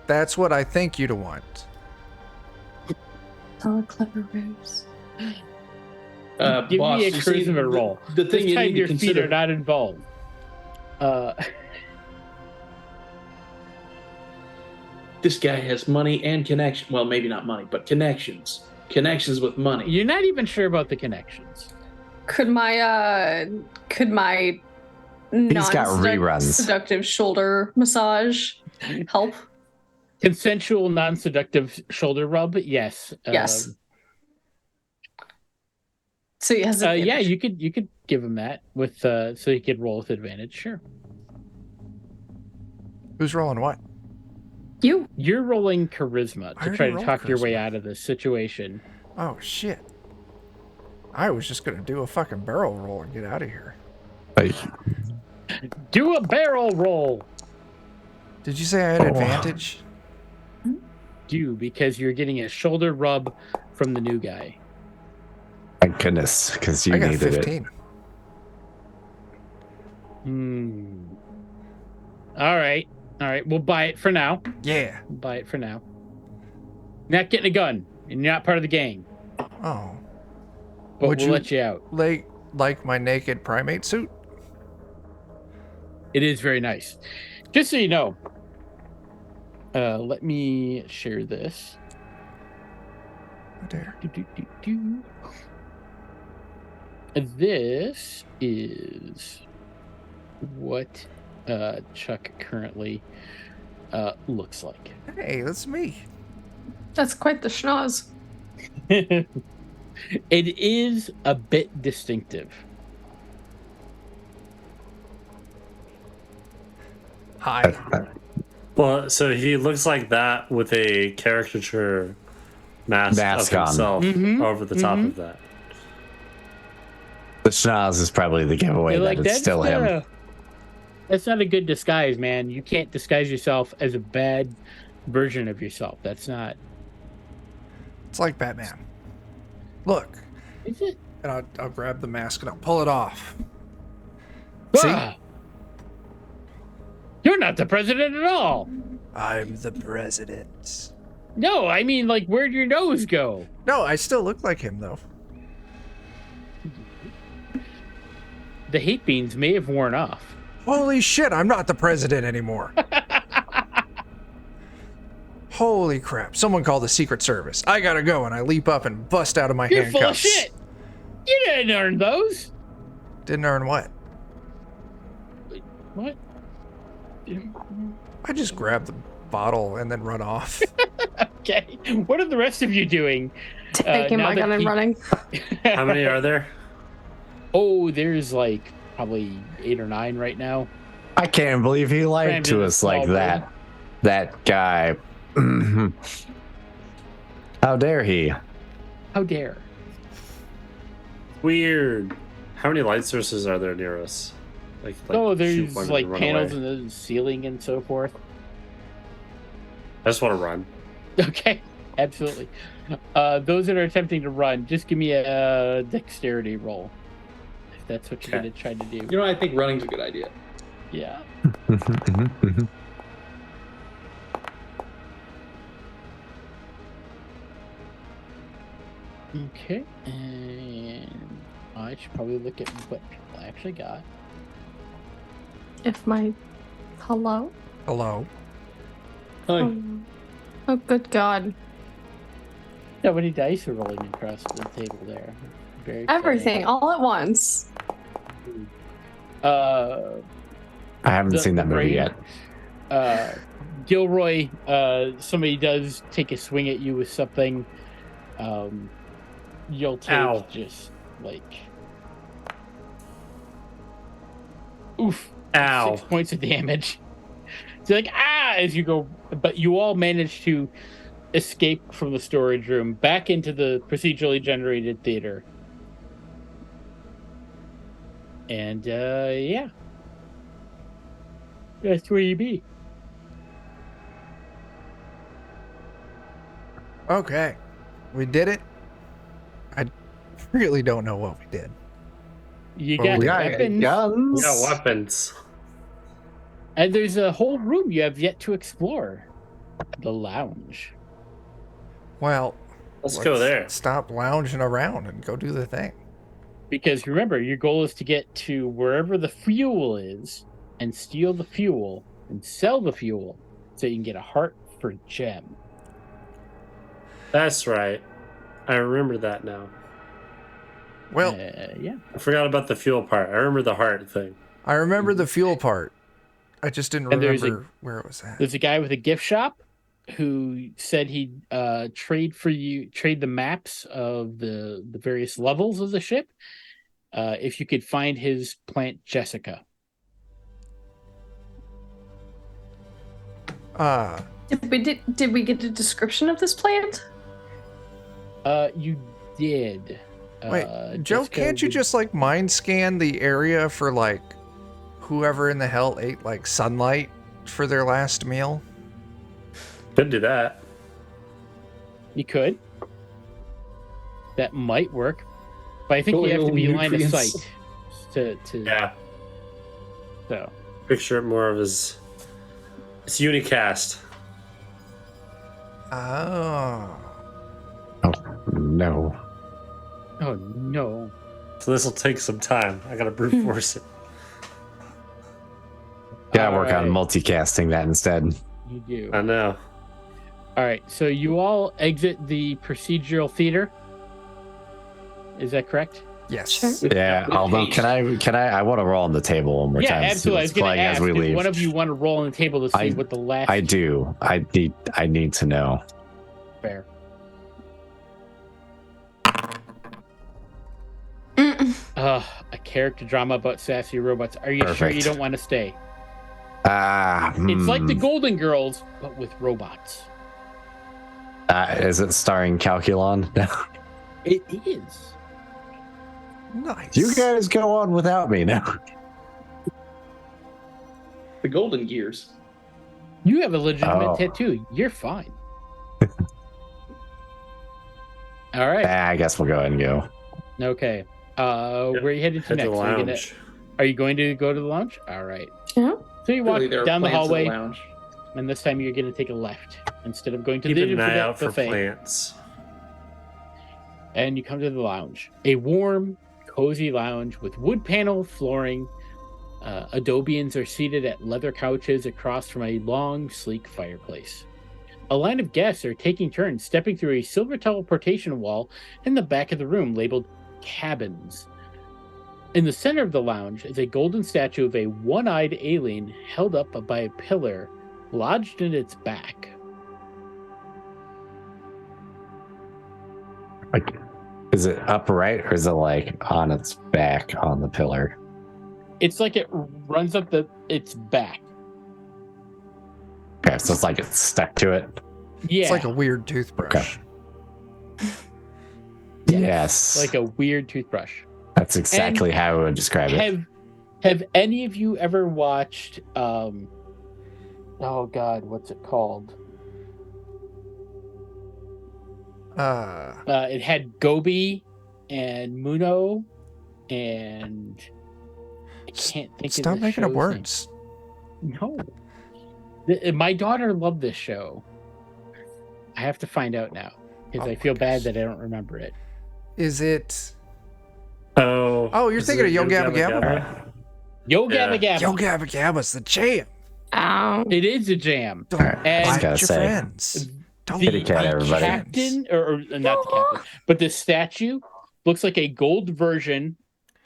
That's what I think you'd want. It's all a clever ruse. Give Boss, me a you see, charisma roll. The thing This you time need to your feet consider. are not involved. This guy has money and connection. Well, maybe not money, but connections. Connections with money. You're not even sure about the connections. Could my He's got reruns. seductive shoulder massage help? Consensual, non-seductive shoulder rub. Yes. Yes. So he has advantage. Yeah, you could give him that with so he could roll with advantage. Sure. Who's rolling what? You. You're rolling charisma I to already try to rolled talk your way charisma. out of this situation. Oh, shit. I was just going to do a fucking barrel roll and get out of here. Like, Do a barrel roll. Did you say I had advantage? Do because you're getting a shoulder rub from the new guy. thank goodness, because you I got needed 15. All right. We'll buy it for now. Yeah. We'll buy it for now. Not getting a gun, and you're not part of the gang. Oh. But Would we'll you let you out. like my naked primate suit? It is very nice. Just so you know, let me share this. Oh, dear. This is what Chuck currently looks like. Hey, that's me. That's quite the schnoz. It is a bit distinctive. Hi. Well, so he looks like that with a caricature mask Mask of on. himself Mhm, over the top of that. The schnoz is probably the giveaway You're that like, it's still him. That's not a good disguise, man. You can't disguise yourself as a bad version of yourself. That's not. It's like Batman. Look. Is it? And I'll grab the mask and I'll pull it off. See? Ah! You're not the president at all. I'm the president. No, I mean, like, where'd your nose go? No, I still look like him, though. The hate beans may have worn off. Holy shit, I'm not the president anymore. Holy crap. Someone call the Secret Service. I gotta go, and I leap up and bust out of my You're handcuffs. full of shit. You didn't earn those. Didn't earn what? What? I just grabbed the bottle and then run off. Okay. What are the rest of you doing? Taking now my that gun and he- running. How many are there? Oh, there's like probably 8 or 9 right now. I can't believe he lied Crammed to in a us like small that. That guy. How dare he? How dare? Weird. How many light sources are there near us? Like Oh, shoot there's one and like run panels away. in the ceiling and so forth. I just want to run. Okay, absolutely. Those that are attempting to run, just give me a dexterity roll. If that's what you're Okay. going to try to do. You know, I think running's a good idea. Yeah. Okay, and I should probably look at what people actually got. If my. Hello? Hello. Hi. Oh, good God. How many dice are rolling across the table there? Very Everything all at once. funny. I haven't seen that movie brain- yet. Gilroy, somebody does take a swing at you with something. You'll take Ow. just like oof, Ow. 6 points of damage. So like as you go, but you all manage to escape from the storage room back into the procedurally generated theater. And yeah. That's where you be. Okay. We did it. I really don't know what we did. You Well, got we got weapons, guns. Yeah, weapons. and there's a whole room you have yet to explore. The lounge. Well, Let's go there. Stop lounging around and go do the thing. Because remember, your goal is to get to wherever the fuel is and steal the fuel and sell the fuel so you can get a heart for gem. That's right. I remember that now. Well, Yeah. I forgot about the fuel part. I remember the heart thing. I remember the fuel part. I just didn't And there's remember where it was at. There's a guy with a gift shop who said he'd trade the maps of the various levels of the ship if you could find his plant Jessica. Did we get a description of this plant? You did. Wait, Joe, Jessica can't you just like mind scan the area for like whoever in the hell ate like sunlight for their last meal? Could do that. You could. That might work, but I think you have to Little be line of nutrients. sight to. Yeah. So Picture it more of as it's unicast. Oh. No. oh no. So this will take some time. I gotta brute force it. Gotta work on Alright. multicasting that instead. You do. I know. All right, so you all exit the procedural theater. Is that correct? Yes. Sure. Yeah, With although haste. I want to roll on the table one more Yeah, time. to see absolutely. I was what's going to playing ask as we if leave. one of you want to roll on the table to see what the last. I do. I need to know. Fair. A character drama about sassy robots. Are you sure you Perfect. don't want to stay? It's It's like the Golden Girls, but with robots. Is it starring Calculon? It is. Nice. You guys go on without me now. The Golden Gears. You have a legitimate Oh. tattoo. You're fine. All right. I guess we'll go ahead and go. Okay. Where are you headed to Head to next? the Are you lounge. are you going to go to the lounge? All right. Yeah. So you walk Really, there are down the plants in hallway, lounge. and this time you're going to take a left instead of going to Keep the an eye out for buffet. plants. And you come to the lounge, a warm, cozy lounge with wood panel flooring. Adobians are seated at leather couches across from a long, sleek fireplace. A line of guests are taking turns stepping through a silver teleportation wall in the back of the room labeled cabins. In the center of the lounge is a golden statue of a one-eyed alien held up by a pillar lodged in its back. Like, is it upright or is it like on its back on the pillar? It's like it runs up its back. Okay, so it's like it's stuck to it. Yeah, It's like a weird toothbrush. Yes, like a weird toothbrush. that's exactly how I would describe it. Have any of you ever watched oh god, what's it called? It had Gobi and Muno and I can't think Stop of the making up show's words. name. No. My daughter loved this show. I have to find out now because Oh I my feel bad gosh. that I don't remember it. Is it? Oh, You're is thinking it of Yo Gabba Gabba Gabba? Yo Yeah. Gabba Gabba. Yo Gabba Gabba's the jam. Ow. It is a jam. Don't Alright, And- bite gotta your say. friends. Don't The, Kitty cat, bite your everybody. captain, or not the captain, but the statue looks like a gold version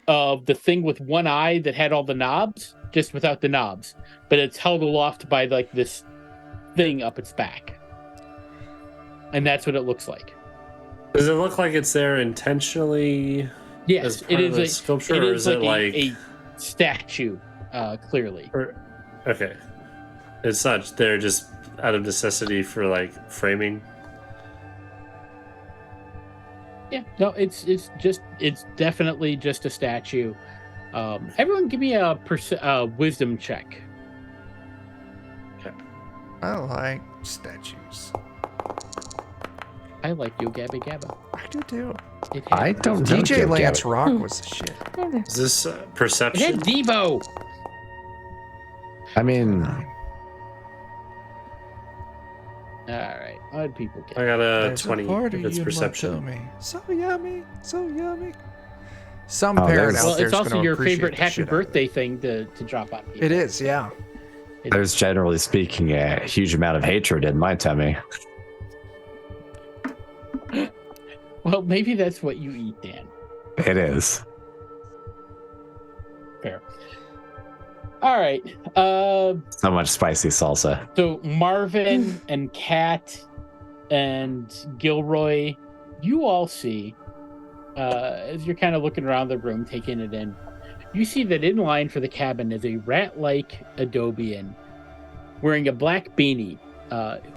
of the thing with one eye that had all the knobs, just without the knobs. But it's held aloft by like this thing up its back, and that's what it looks like. Does it look like it's there intentionally Yes, as it part is of a a sculpture, it or is is it like like a statue, clearly. okay? It's not there just out of necessity for like framing. Yeah, no, it's definitely just a statue. Everyone, give me a wisdom check. I like statues. I like Yo Gabba Gabba. I do too. It I had, don't know. DJ Yo Lance Gabba. Rock was the shit. Is this it had perception? Devo. I mean, All right, what did people get? I got a There's 20 party if it's in my perception. tummy. So yummy, so yummy. Some Oh, parent there's- out Well, there it's also gonna your appreciate favorite the happy shit out of it. birthday thing to drop on people. It is, yeah. there's generally speaking a huge amount of hatred in my tummy. Well, maybe that's what you eat, Dan. It is. Fair. All right. So much spicy salsa. So Marvin and Kat and Gilroy, you all see, as you're kind of looking around the room, taking it in, you see that in line for the cabin is a rat-like Adobian wearing a black beanie,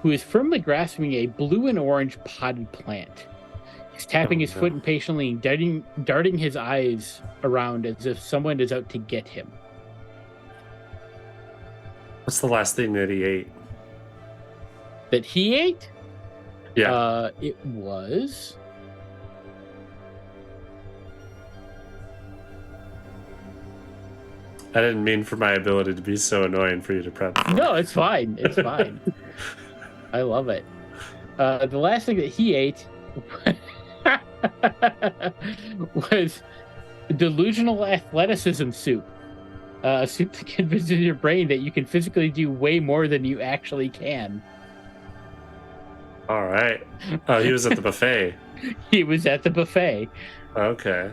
who is firmly grasping a blue and orange potted plant. He's tapping his foot impatiently and darting his eyes around as if someone is out to get him. What's the last thing that he ate? That he ate? Yeah. It was... I didn't mean for my ability to be so annoying for you to prep. No, it's fine. It's fine. I love it. The last thing that he ate was delusional athleticism soup. A soup that convinces your brain that you can physically do way more than you actually can. All right. Oh, he was at the buffet. He was at the buffet. Okay.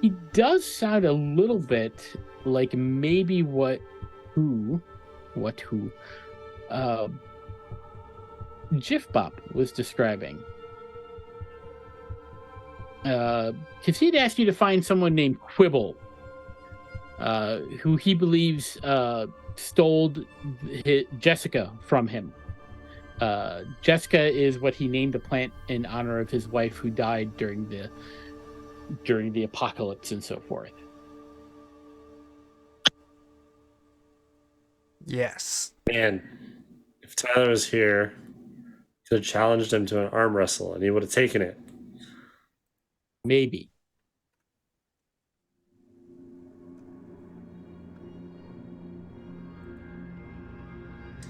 He does sound a little bit like maybe what Jif Bop was describing. Because he'd asked you to find someone named Quibble, who he believes stole Jessica from him. Jessica is what he named the plant in honor of his wife who died during the apocalypse and so forth. Yes. Man, if Tyler was here, could have challenged him to an arm wrestle and he would have taken it. Maybe.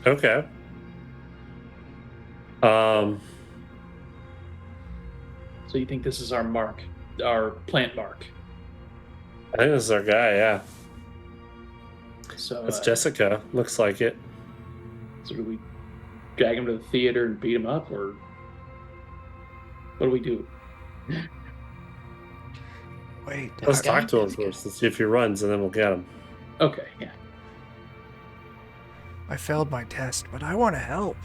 Okay. So you think this is our mark, our plant mark? I think this is our guy, yeah. So That's Jessica. Looks like it. So do we drag him to the theater and beat him up, or what do we do? Wait. Let's talk to him first and see if he runs, and then we'll get him. Okay, yeah. I failed my test, but I want to help.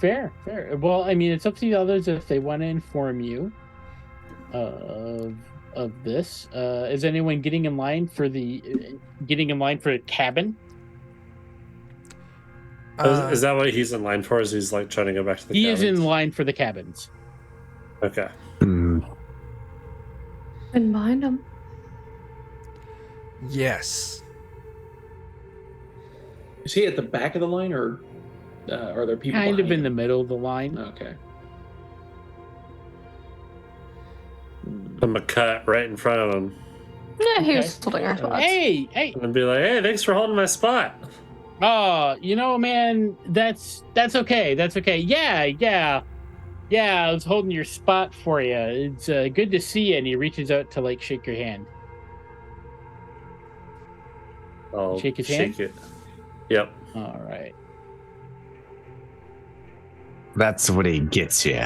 Fair. Well, I mean, it's up to the others if they want to inform you of this. Is anyone getting in line for the cabin? Is that what he's in line for? Is he's like trying to go back to the He cabins? is in line for the cabins. Okay. Hmm. And behind him. Yes. Is he at the back of the line, or are there people Kind of behind in the him? middle of the line. Okay. I'm gonna cut right in front of him Yeah, he Okay. was holding our spots. Hey! and be like, "Hey, thanks for holding my spot." Oh, man, that's okay. That's okay. Yeah. I was holding your spot for you. It's good to see you. And he reaches out to like shake your hand. I'll Shake his hand? it. Yep. All right. That's what he gets you.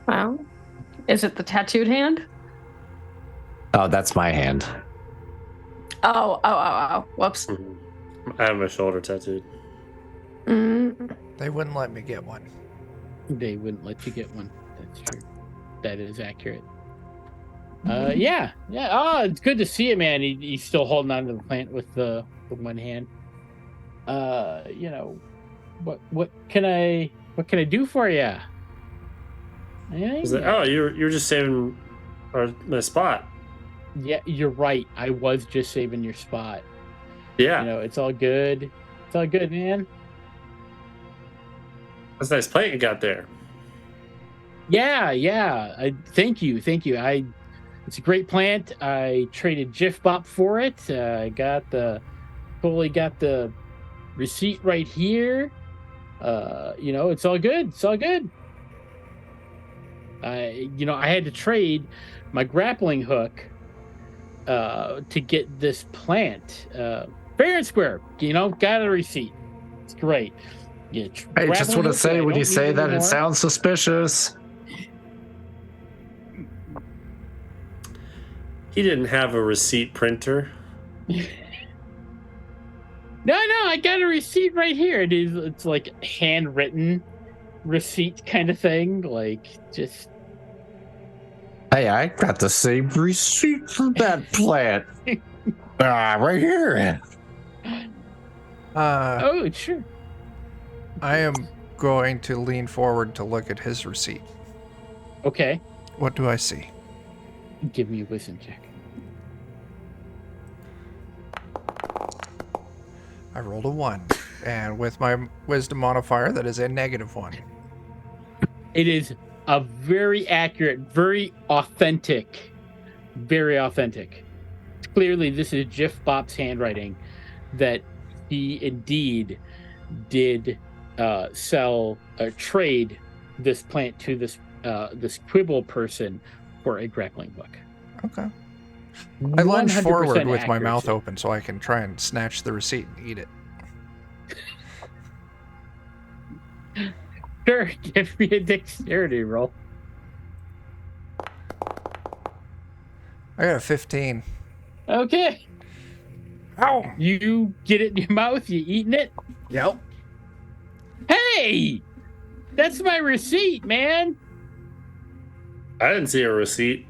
Wow. Is it the tattooed hand? Oh, that's my hand. Oh. Whoops. I have my shoulder tattooed. They wouldn't let me get one. They wouldn't let you get one. That's true. That is accurate. Yeah. Oh, it's good to see you, man. He's still holding on to the plant with one hand. What can I do for you? He's like, "Oh, you're just saving my spot." Yeah, you're right. I was just saving your spot. Yeah. It's all good. It's all good, man. That's a nice plant you got there. Yeah. Thank you. It's a great plant. I traded Jif Bop for it. I totally got the receipt right here. It's all good. I had to trade my grappling hook to get this plant. Fair and square. Got a receipt. It's great. I just want to say, when you say that, it sounds suspicious. He didn't have a receipt printer. No, I got a receipt right here. It's like handwritten receipt kind of thing. Like, just. Hey, I got the same receipt for that plant. Right here. Oh, sure. I am going to lean forward to look at his receipt. Okay. What do I see? Give me a wisdom check. I rolled a 1. And with my wisdom modifier, that is a -1. It is a very accurate, very authentic. Clearly, this is Jiff Bop's handwriting that he indeed did sell or trade this plant to this Quibble person for a grappling hook. Okay. I lunge 100% forward with my mouth accuracy. open so I can try and snatch the receipt and eat it. Sure, give me a dexterity roll. I got a 15. Okay. Ow! You get it in your mouth, you eating it? Yep. Hey! That's my receipt, man! I didn't see a receipt.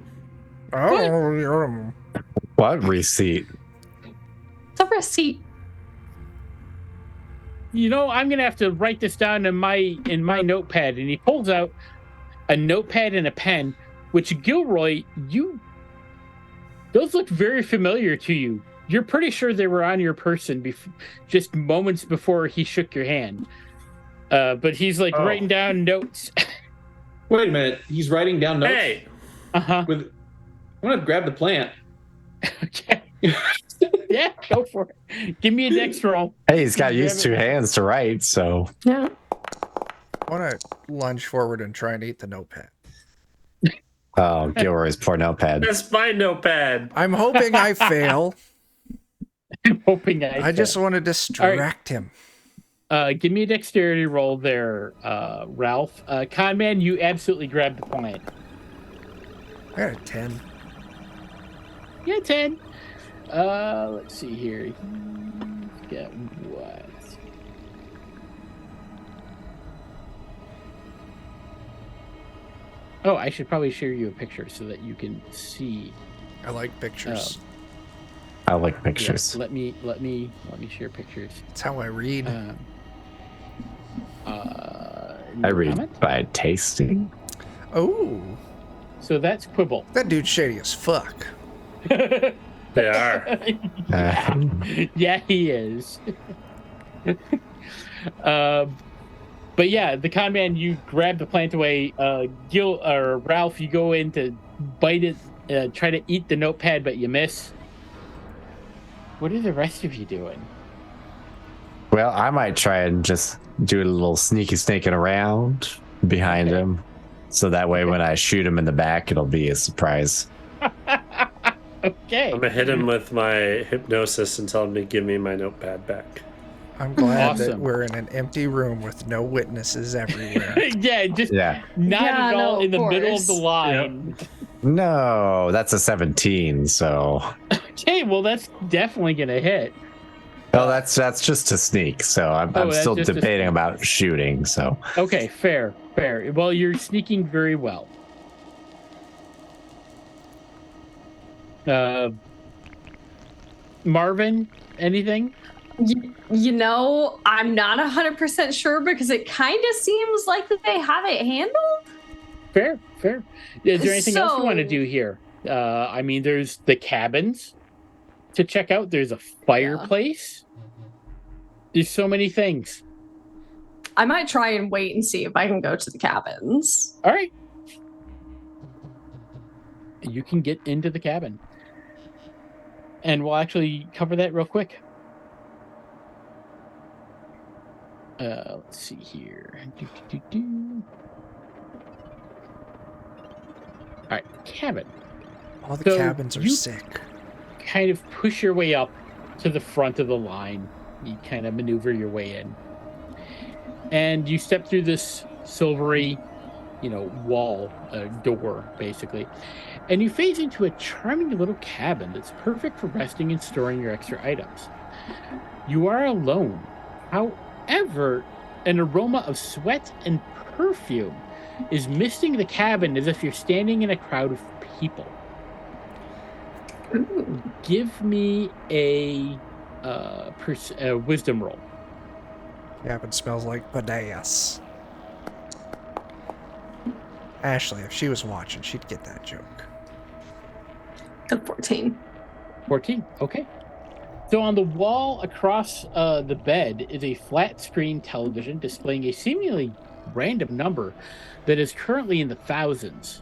Oh, What receipt? It's a receipt. You know, I'm gonna have to write this down in my notepad. And he pulls out a notepad and a pen, which Gilroy, those look very familiar to you. You're pretty sure they were on your person just moments before he shook your hand. But he's like writing down notes. Wait a minute. He's writing down notes. Hey, Uh-huh. I'm gonna grab the plant. Okay. Yeah, go for it. Give me a dex roll. Hey, he's got to use 2 hands to write, so. Yeah. I want to lunge forward and try and eat the notepad. Oh, Gilroy's poor notepad. that's my notepad. I'm hoping I fail. I'm hoping I just want to distract him. give me a dexterity roll there, Ralph. Conman, you absolutely grabbed the plant. I got a 10. Yeah, 10. Let's see here. He's got what? Oh, I should probably share you a picture so that you can see. I like pictures. I like pictures. Yeah, let me share pictures. That's how I read. I read comment? by tasting. Oh, So that's Quibble. that dude's shady as fuck. They are. Yeah, he is. But yeah, the con man, you grab the plant away. Gil or Ralph, you go in to bite it, try to eat the notepad, but you miss. What are the rest of you doing? Well, I might try and just do a little sneaking around behind him. So that way when I shoot him in the back, it'll be a surprise. Okay. I'm gonna hit him with my hypnosis and tell him to give me my notepad back. I'm glad that Awesome. we're in an empty room with no witnesses everywhere. Yeah, just Yeah. not Yeah, at all no, in the of middle of the course. line. No, that's a 17, so. Okay, well that's definitely gonna hit. Well, that's just to sneak, so I'm that's still just to debating sneak. about shooting, so. Okay, fair. Well, you're sneaking very well. Marvin, anything? You know, I'm not 100% sure because it kind of seems like they have it handled. Fair. Is there anything else you want to So- do here? I mean, there's the cabins to check out. There's a fireplace. There's so many things. I might try and wait and see if I can go to the cabins. All right. You can get into the cabin. And we'll actually cover that real quick. Let's see here. All right, cabin. All the So cabins are you- sick. Kind of push your way up to the front of the line. You kind of maneuver your way in. And you step through this silvery wall, door, basically. And you phase into a charming little cabin that's perfect for resting and storing your extra items. You are alone. However, an aroma of sweat and perfume is misting the cabin as if you're standing in a crowd of people. Ooh. Give me a wisdom roll. Cabin smells like badass. Ashley, if she was watching, she'd get that joke. A 14. 14. Okay. So on the wall across the bed is a flat screen television displaying a seemingly random number that is currently in the thousands.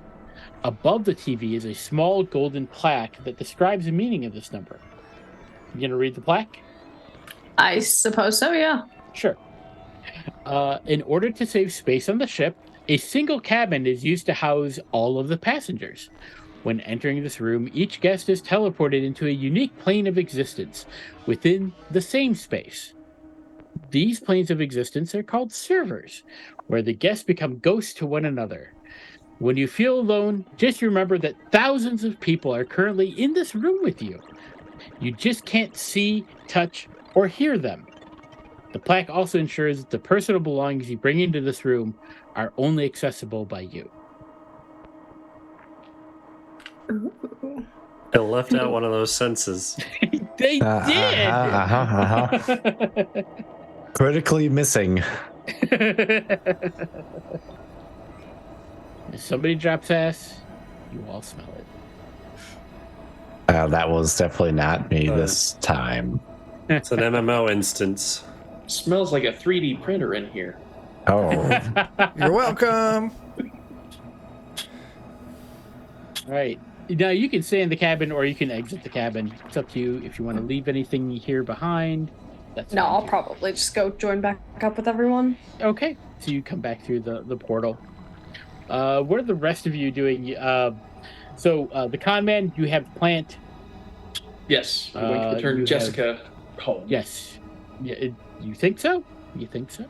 Above the TV is a small golden plaque that describes the meaning of this number. You gonna read the plaque? I suppose so, yeah. Sure. In order to save space on the ship, a single cabin is used to house all of the passengers. When entering this room, each guest is teleported into a unique plane of existence within the same space. These planes of existence are called servers, where the guests become ghosts to one another. When you feel alone, just remember that thousands of people are currently in this room with you. You just can't see, touch, or hear them. The plaque also ensures that the personal belongings you bring into this room are only accessible by you. Ooh. I left out one of those senses. They did! Critically missing. If somebody drops ass, you all smell it. That was definitely not me this time. It's an MMO instance. Smells like a 3D printer in here. Oh, You're welcome. All right. Now you can stay in the cabin or you can exit the cabin. It's up to you if you want to leave anything here behind. That's No, fine I'll too. probably just go join back up with everyone. Okay. So you come back through the portal. What are the rest of you doing? The con man, you have plant. Yes, I'm going to you return have- Jessica home. Yes. Yeah, you think so? You think so?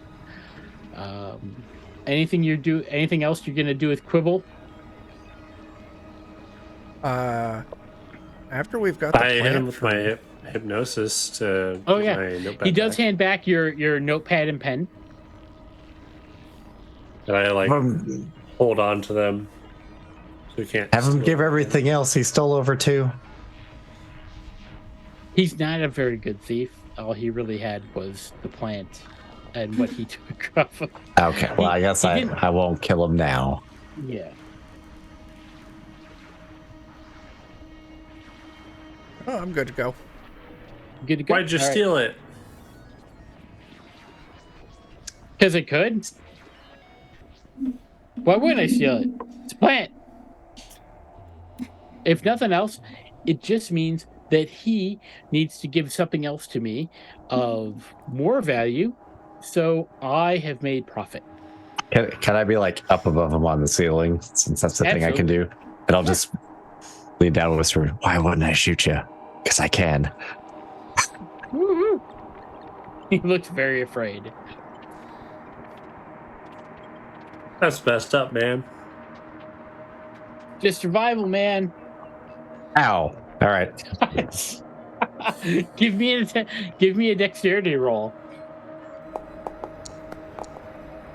Anything else you're gonna do with Quibble? After we've got the I hit plant him with my hypnosis to Oh, get yeah. my notepad He does back. hand back your notepad and pen. And I like have him, hold on to them. So we can't have him steal give them. everything else he stole over too. He's not a very good thief. All he really had was the plant and what he took off of. Okay, well, I guess he didn't- I won't kill him now. Yeah. Oh, I'm good to go. Good to go. Why'd you steal it? Because I could. Why wouldn't I steal it? It's a plant. If nothing else, it just means that he needs to give something else to me of more value, so I have made profit. Can I be like up above him on the ceiling, since that's the thing I can do? And I'll just lean down and whisper, "Why wouldn't I shoot you? Because I can." Woo-hoo. He looks very afraid. That's messed up, man. Just survival, man. Ow! All right. Give me a dexterity roll.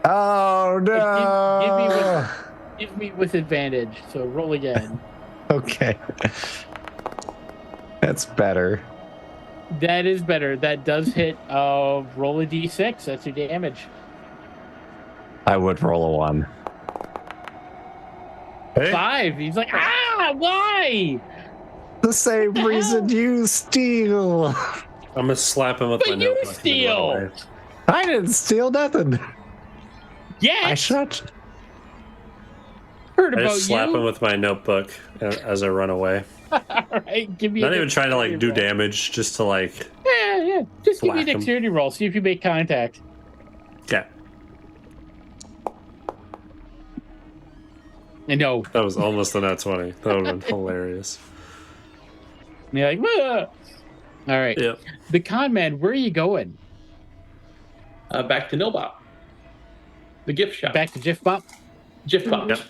Oh no! Give me with advantage. So roll again. Okay. That's better. That is better. That does hit. Roll a d6. That's your damage. I would roll a 1. Hey, 5. He's like, why? The same reason you steal. I'm gonna slap him with But my you notebook. and run steal! away. I didn't steal nothing. Yeah. I shot. Heard I about just slap you. him with my notebook as I run away. All right, give me. Not a even trying to like do dexterity roll. damage, just to like. Yeah. Just give me a Whack 'em. dexterity roll. See if you make contact. Yeah, No. that was almost a nat 20. That would have been hilarious. And you're like, "Whoa." All right. Yep. The con man, where are you going? Back to Nilbot. The gift shop. Back to Jiff Bop? Jiff Pop. Yep.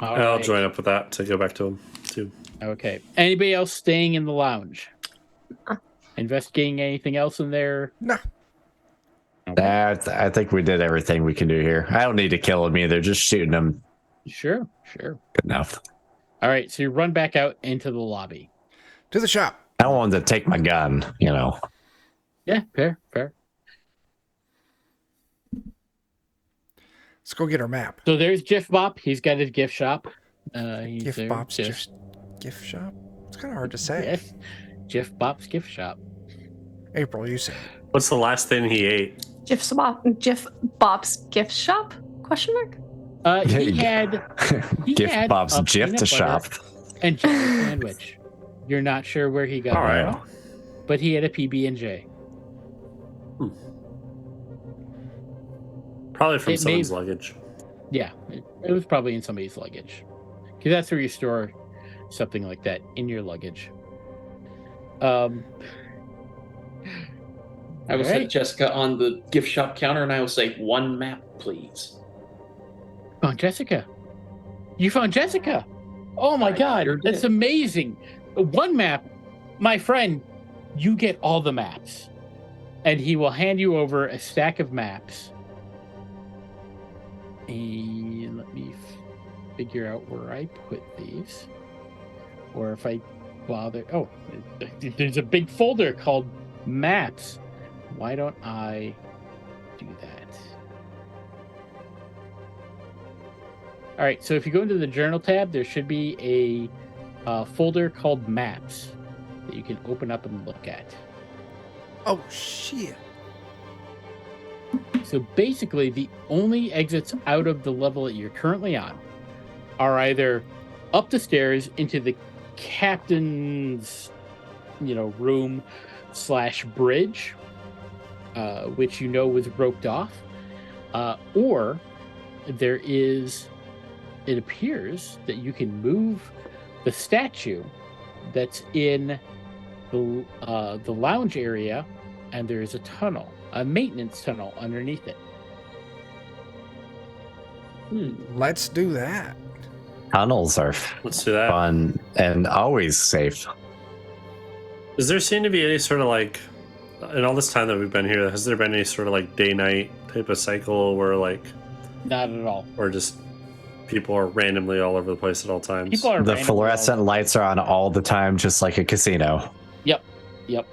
All I'll right. join up with that to go back to him too. Okay. Anybody else staying in the lounge? Investigating anything else in there? No. I think we did everything we can do here. I don't need to kill him either. Just shooting him. Sure. Good enough. All right. So you run back out into the lobby. To the shop. I don't want to take my gun, you know. Yeah, fair. Let's go get our map. So there's Jiff Bop. He's got his gift shop. He's Gift there Bop's just- gift shop? It's kind of hard to say. Yes. Jiff Bop's gift shop. April, you say. What's the last thing he ate? Jiff Bop's gift shop? Question mark. He had Gift had Bob's a gift peanut shop. butter and jelly sandwich. You're not sure where he got All it right. from, but he had a PB&J. Probably from It someone's may- luggage. Yeah, it was probably in somebody's luggage. Because that's where you store something like that, in your luggage. I will set Alright. Jessica on the gift shop counter and I will say, 1 map, please. Found Jessica. You found Jessica. Oh my I god, sure that's did. amazing. 1 map, my friend, you get all the maps. And he will hand you over a stack of maps. And let me figure out where I put these. Or if I bother. Oh, there's a big folder called Maps. Why don't I do that? All right, so if you go into the journal tab, there should be a folder called Maps that you can open up and look at. Oh, shit. So basically, the only exits out of the level that you're currently on are either up the stairs into the captain's, room / bridge, which was roped off, or there is. It appears that you can move the statue that's in the lounge area, and there is a tunnel, a maintenance tunnel underneath it. Let's do that. Tunnels are Let's do that. fun and always safe. Does there seem to be any sort of like, in all this time that we've been here, has there been any sort of like day-night type of cycle where like, Not at all. or just people are randomly all over the place at all times? People are The randomly fluorescent all- lights are on all the time, just like a casino. Yep.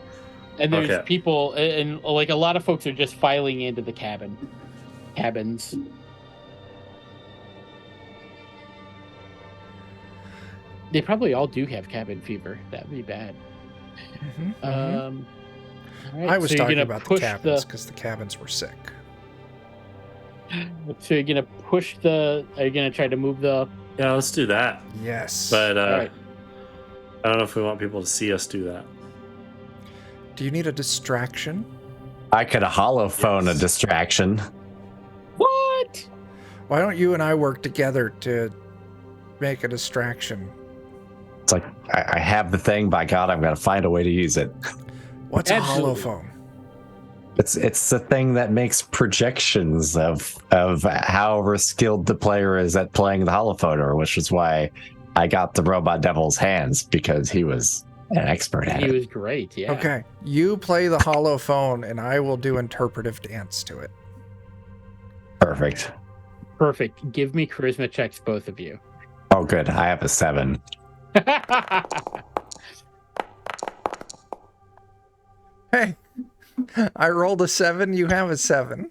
And there's Okay. people, and like a lot of folks are just filing into the cabins. They probably all do have cabin fever. That'd be bad. Mhm, mhm. All right, I was so you're talking gonna about the push cabins because the cabins were sick. So you're gonna push the. Are you gonna try to move the? Yeah, let's do that. Yes. But All right. I don't know if we want people to see us do that. Do you need a distraction? I could holophone Yes. a distraction. What? Why don't you and I work together to make a distraction? It's like I have the thing. By God, I'm gonna find a way to use it. What's Absolutely. a holophone? It's the thing that makes projections of however skilled the player is at playing the holophoner, which is why I got the Robot Devil's hands, because he was an expert at He it. was great. Yeah. Okay, you play the holophone and I will do interpretive dance to it. Perfect. Perfect. Give me charisma checks, both of you. Oh, good. I have a 7. Hey, I rolled a 7, you have a 7.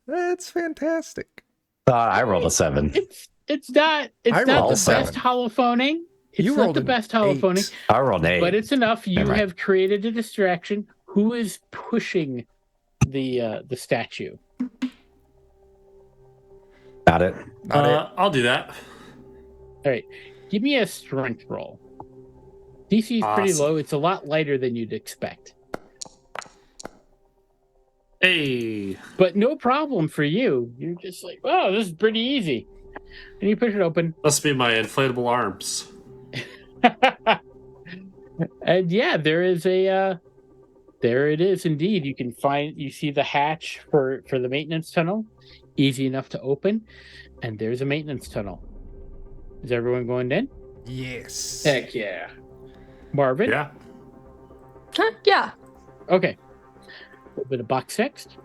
That's fantastic. I rolled a 7. It's not I not rolled the a 7. best holophoning. It's You not rolled the an best holophoning, 8. I rolled an 8. but it's enough. You Never mind. have created a distraction. Who is pushing the statue? Got it. Not it. I'll do that. All right, give me a strength roll. DC is pretty Awesome. low. It's a lot lighter than you'd expect, Hey, but no problem for you. You're just like, oh, this is pretty easy, and you push it open. must be my inflatable arms. And yeah, there is a there it is indeed. You see the hatch for the maintenance tunnel, easy enough to open, And there's a maintenance tunnel. Is everyone going in? Yes. Heck yeah. Marvin? Yeah. Yeah. Okay. A little bit of box text.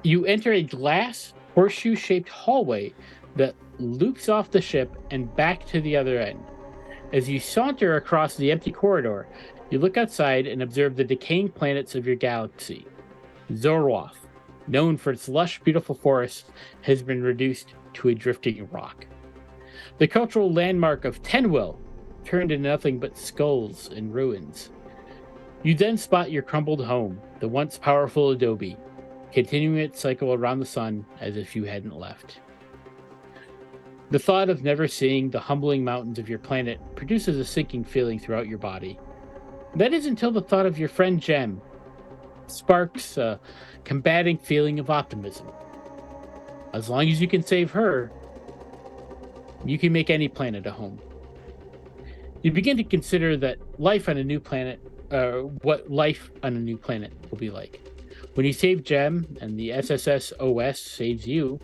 You enter a glass horseshoe-shaped hallway that loops off the ship and back to the other end. As you saunter across the empty corridor, you look outside and observe the decaying planets of your galaxy. Zoroth, known for its lush, beautiful forests, has been reduced to a drifting rock. The cultural landmark of Tenwell turned into nothing but skulls and ruins. You then spot your crumbled home, the once powerful adobe, continuing its cycle around the sun as if you hadn't left. The thought of never seeing the humbling mountains of your planet produces a sinking feeling throughout your body. That is until the thought of your friend Jem sparks a combating feeling of optimism. As long as you can save her, you can make any planet a home. You begin to consider that life on a new planet, what life on a new planet will be like. When you save Jem and the SSOS saves you,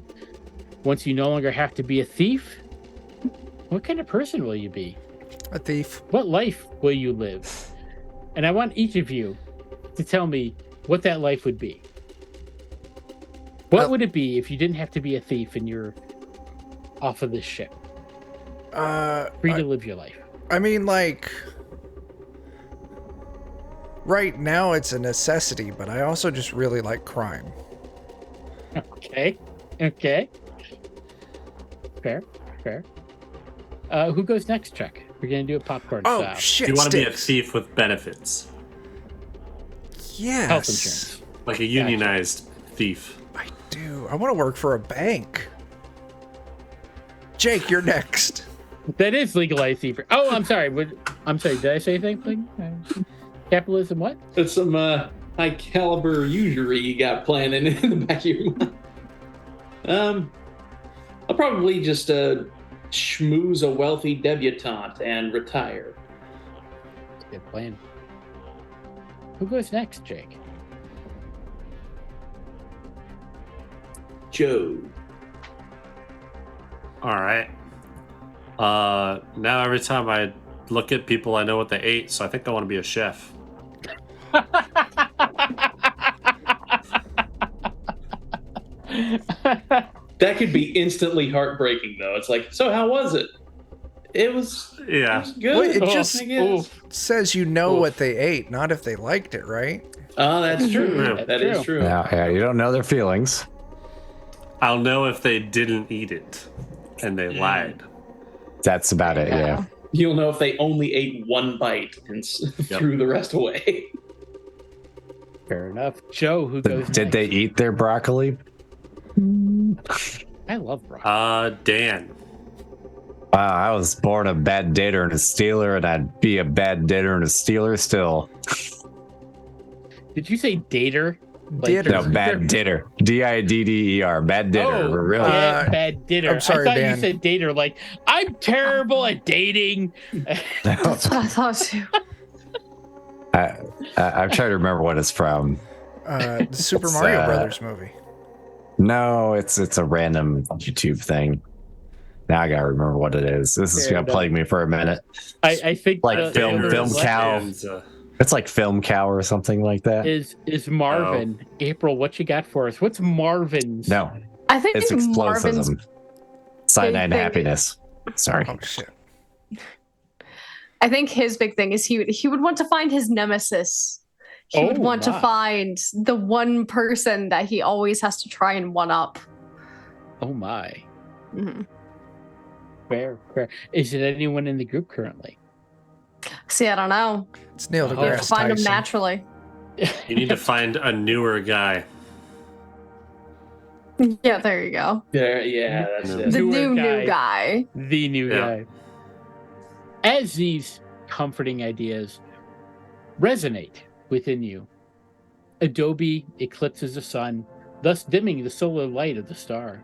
once you no longer have to be a thief, what kind of person will you be? A thief. What life will you live? And I want each of you to tell me what that life would be. What would it be if you didn't have to be a thief and you're off of this ship? Free to live your life. I mean, like, right now it's a necessity, but I also just really like crime. Okay. Fair. Who goes next, Chuck? We're gonna do a popcorn Oh, style. shit. You want to be a sticks. thief with benefits, Yes. Health insurance. like a unionized thief. I do. I want to work for a bank. Jake, you're next. That is legalized thievery. Oh, I'm sorry. I'm sorry. Did I say anything? Capitalism? What? That's some high caliber usury you got planning in the back of your mind. I'll probably just schmooze a wealthy debutante and retire. Good plan. Who goes next, Jake? Joe. All right. Now every time I look at people, I know what they ate, so I think I want to be a chef. That could be instantly heartbreaking, though. It's like, so how was it? It was Yeah. good. Well, it Oh, just I guess. says you know what they ate, not if they liked it, right? Oh, that's true. Yeah. That is true. Yeah, you don't know their feelings. I'll know if they didn't eat it and they lied. That's about it, yeah. You'll know if they only ate one bite and threw the rest away. Fair enough. Joe, who goes Did next? they eat their broccoli? I love broccoli. Dan. Wow, I was born a bad dater and a stealer, and I'd be a bad dater and a stealer still. Did you say dater? Ditter. No, bad ditter. D-I-D-D-E-R. Bad ditter. Oh, Really. yeah, bad dater. I'm sorry, I thought Dan. you said dater. Like, I'm terrible at dating. That's what I thought too. I'm trying to remember what it's from. The Super It's, Mario Brothers movie. No, it's a random YouTube thing. Now I gotta remember what it is. This is Fair gonna enough. plague me for a minute. I think Like the- film the- cow. And, It's like Film Cow or something like that. Is Marvin. April, what you got for us? What's Marvin's? No, I think it's Marvin's. explosism. Cyanide thing- happiness. Sorry. Oh shit. I think his big thing is he would want to find his nemesis. He would Oh, want to my. find the one person that he always has to try and one up. Oh my. Mhm. Fair. Is it anyone in the group currently? See, I don't know. It's Neil Oh. You have to deGrasse find him Tyson. naturally. you need to find a newer guy. Yeah, there you go. There, yeah, that's No. it. The Newer new guy. The new Yeah. guy. As these comforting ideas resonate within you, Adobe eclipses the sun, thus dimming the solar light of the star.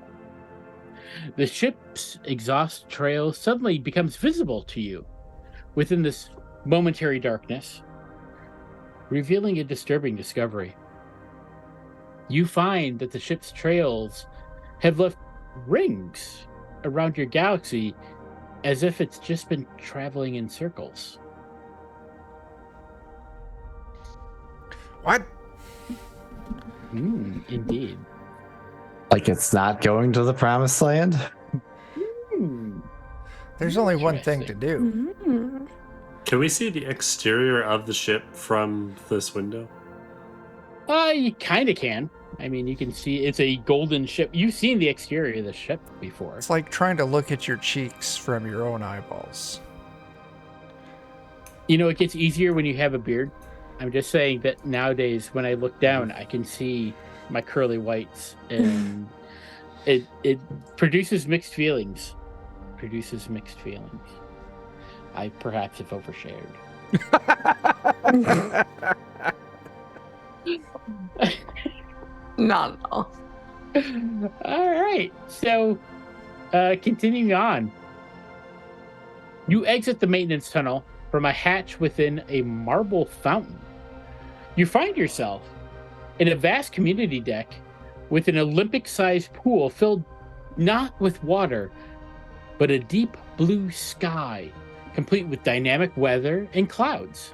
The ship's exhaust trail suddenly becomes visible to you within this momentary darkness, revealing a disturbing discovery. You find that the ship's trails have left rings around your galaxy as if it's just been traveling in circles. What? Indeed. Like it's not going to the promised land? There's only one thing to do. Mm. Can we see the exterior of the ship from this window? You kind of can. I mean, you can see it's a golden ship. You've seen the exterior of the ship before. It's like trying to look at your cheeks from your own eyeballs. You know, it gets easier when you have a beard. I'm just saying that nowadays, when I look down, I can see my curly whites, and it produces mixed feelings. I perhaps have overshared. Not at all. All right. So, continuing on. You exit the maintenance tunnel from a hatch within a marble fountain. You find yourself in a vast community deck with an Olympic-sized pool filled not with water, but a deep blue sky, complete with dynamic weather and clouds.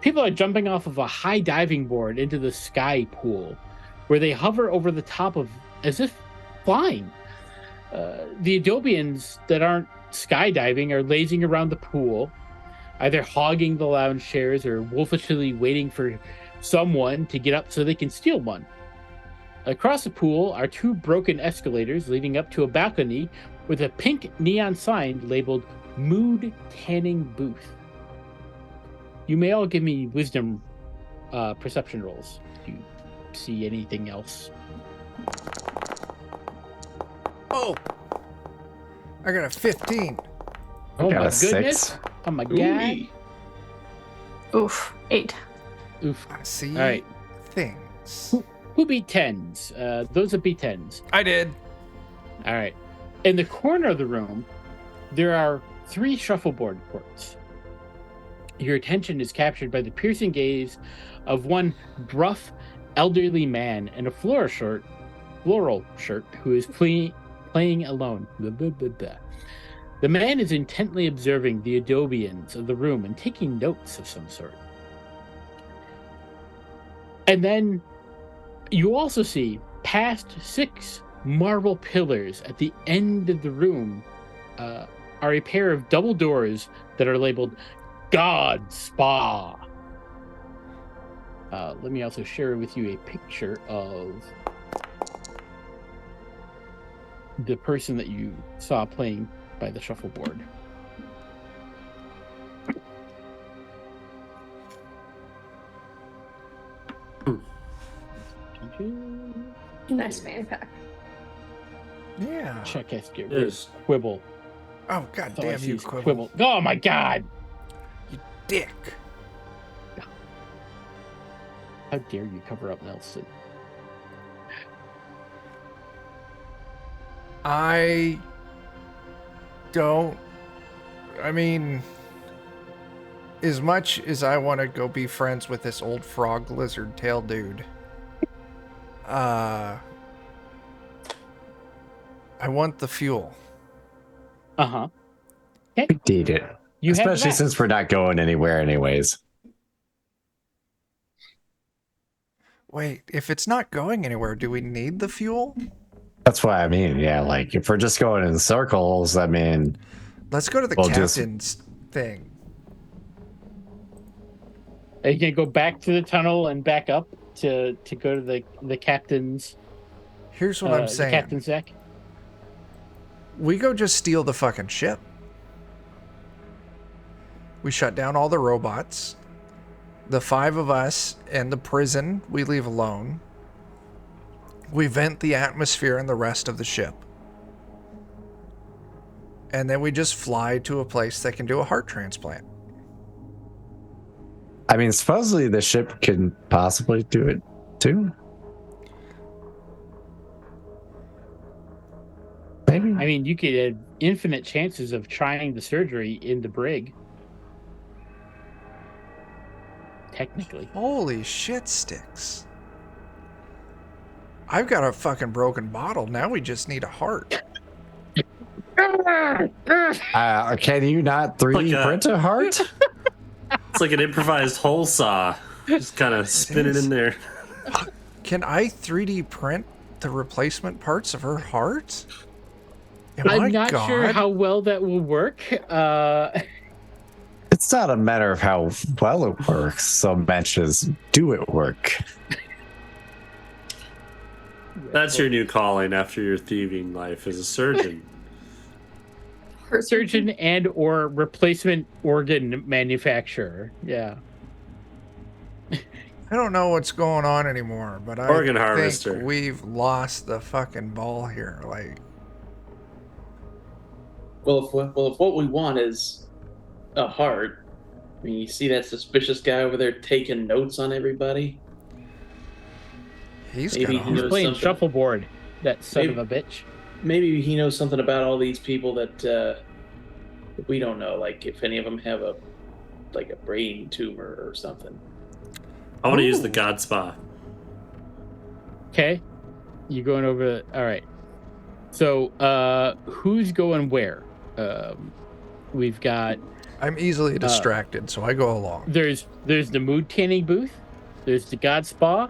People are jumping off of a high diving board into the sky pool, where they hover over the top of as if flying. The Adobians that aren't skydiving are lazing around the pool, either hogging the lounge chairs or wolfishly waiting for someone to get up so they can steal one. Across the pool are two broken escalators leading up to a balcony with a pink neon sign labeled Mood Tanning Booth. You may all give me wisdom perception rolls. Do you see anything else? Oh! I got a 15. Oh Got my a goodness. 6. Oh my god. Ooh-wee. Oof. 8. Oof. I see All right. things. Who beat 10s? Those are B10s. I did. All right. In the corner of the room, there are 3 shuffleboard courts. Your attention is captured by the piercing gaze of one gruff, elderly man in a floral shirt who is playing alone. Blah, blah, blah, blah. The man is intently observing the Adobians of the room and taking notes of some sort. And then you also see past 6 marble pillars at the end of the room are a pair of double doors that are labeled God Spa. Let me also share with you a picture of the person that you saw playing by the shuffleboard. Nice man pack. Yeah. Check Esker. Yes. Quibble. Oh, god That's all I damn see you, is Quibble. Oh my god! You dick. How dare you cover up Nelson? I mean, as much as I want to go be friends with this old frog lizard tail dude, I want the fuel. Uh-huh. We need it. You have Especially that. since we're not going anywhere anyways. Wait, if it's not going anywhere, do we need the fuel? That's what I mean. Yeah, like if we're just going in circles, I mean, Let's go to the Well, just- captain's thing. Are you gonna go back to the tunnel and back up to go to the captain's Here's what I'm the saying. captain's deck? We go just steal the fucking ship. We shut down all the robots. The 5 of us and the prison we leave alone. We vent the atmosphere and the rest of the ship. And then we just fly to a place that can do a heart transplant. I mean, supposedly the ship can possibly do it too. Maybe. I mean, you could have infinite chances of trying the surgery in the brig. Technically. Holy shit sticks. I've got a fucking broken bottle. Now we just need a heart. Can you not 3D Like a- print a heart? It's like an improvised hole saw. Just kind of spin it is. in there. Can I 3D print the replacement parts of her heart? Oh I'm my not sure God. how well that will work. It's not a matter of how well it works so much as do it work. That's your new calling after your thieving life as a surgeon. Surgeon and or replacement organ manufacturer. Yeah. I don't know what's going on anymore, but I Organ think harvester. we've lost the fucking ball here. Like, Well, if what we want is a heart, I mean, you see that suspicious guy over there taking notes on everybody? he's Maybe got a he knows heart. Playing something. shuffleboard. That son Maybe- of a bitch. Maybe he knows something about all these people that we don't know. Like if any of them have a brain tumor or something. I want to use the Ooh. God Spa. Okay. You going over all right. So who's going where? We've got I'm easily distracted, so I go along. there's the mood tanning booth, there's the God Spa,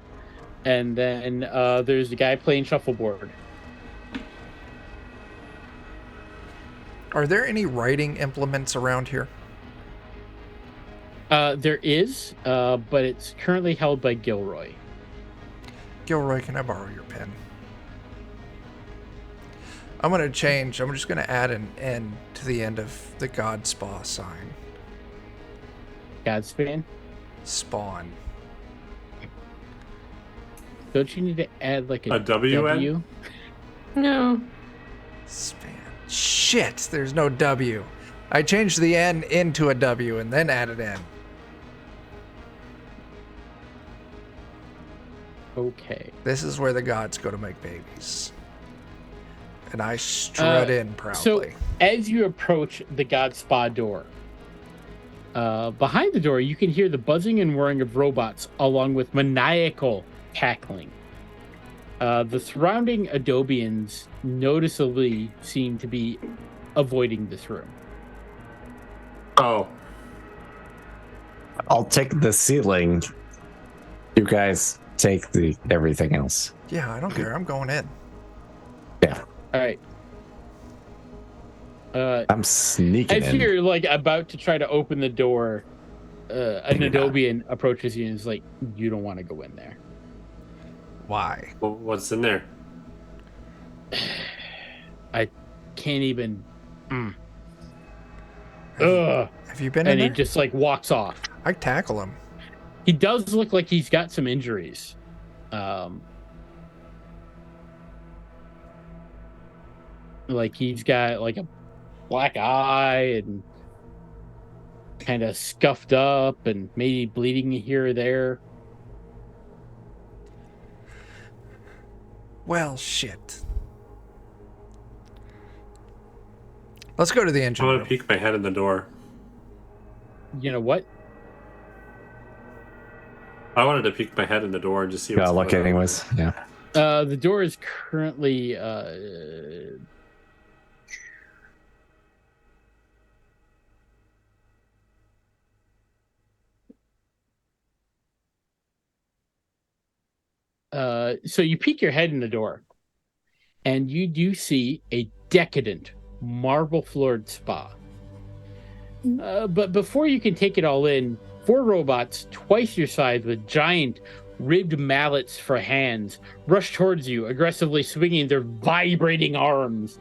and then there's the guy playing shuffleboard. Are there any writing implements around here? There is, but it's currently held by Gilroy. Gilroy, can I borrow your pen? I'm going to change. I'm just going to add an N to the end of the God Spa sign. Godspan. Spawn. Don't you need to add like A WN? No. Span. Shit, there's no W. I changed the N into a W and then added N. Okay. This is where the gods go to make babies. And I strut in proudly. So as you approach the God Spa door, behind the door, you can hear the buzzing and whirring of robots along with maniacal cackling. The surrounding Adobians noticeably seem to be avoiding this room. Oh, I'll take the ceiling. You guys take the everything else. Yeah, I don't care. I'm going in. Yeah, All right. I'm sneaking As in. you're like about to try to open the door, an Adobian approaches you and is like, "You don't want to go in there." Why? well, what's in there? I can't even. Ugh. Have you been in And he there? just like walks off. I tackle him. He does look like he's got some injuries. Like he's got like a black eye and kind of scuffed up and maybe bleeding here or there. Well, shit. Let's go to the engine I'm gonna room. peek my head in the door. You know what? I wanted to peek my head in the door and just see what's Gotta look going on. anyways. Yeah. The door is currently so you peek your head in the door and you do see a decadent marble floored spa. But before you can take it all in, 4 robots twice your size with giant ribbed mallets for hands rush towards you, aggressively swinging their vibrating arms.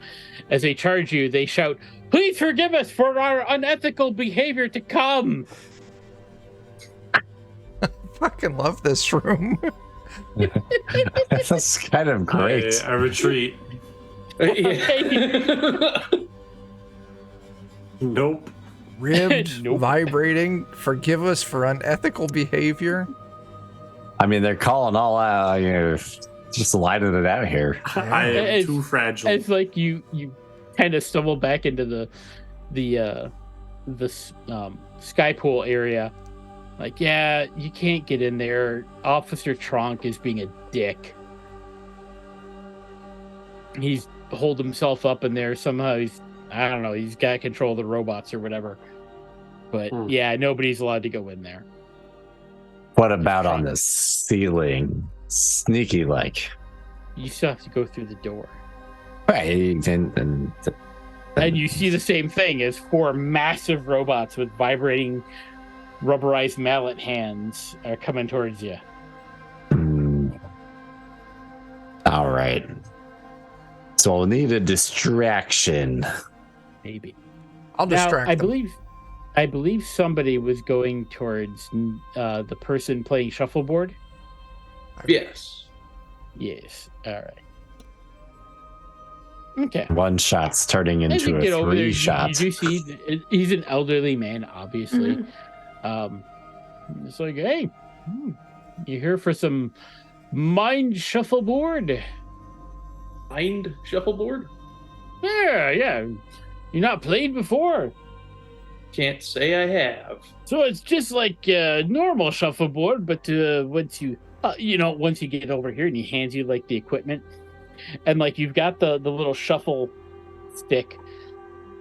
As they charge you, they shout, "Please forgive us for our unethical behavior to come." Fucking love this room. That's kind of great. I retreat. Yeah. Nope. Ribbed, Nope. vibrating, forgive us for unethical behavior. I mean, they're calling all out. You know, just lighting it out here. I am It's- too fragile. It's like you kind of stumble back into the sky pool area. Like, yeah, you can't get in there. Officer Tronk is being a dick. he's holed himself up in there somehow. I don't know, he's got control of the robots or whatever. But yeah, nobody's allowed to go in there. What about on the ceiling? Sneaky like. You still have to go through the door. Right, and you see the same thing as 4 massive robots with vibrating rubberized mallet hands are coming towards you. All right. So we'll need a distraction. Maybe. I'll distract them. I believe somebody was going towards the person playing shuffleboard. Yes. Yes. All right. Okay. 1 shot's turning into a 3 shot. You see, he's an elderly man, obviously. It's like, hey, you here for some mind shuffleboard? Mind shuffleboard? Yeah. You're not played before. Can't say I have. So it's just like normal shuffleboard, but once you get over here and he hands you like the equipment, and like you've got the little shuffle stick,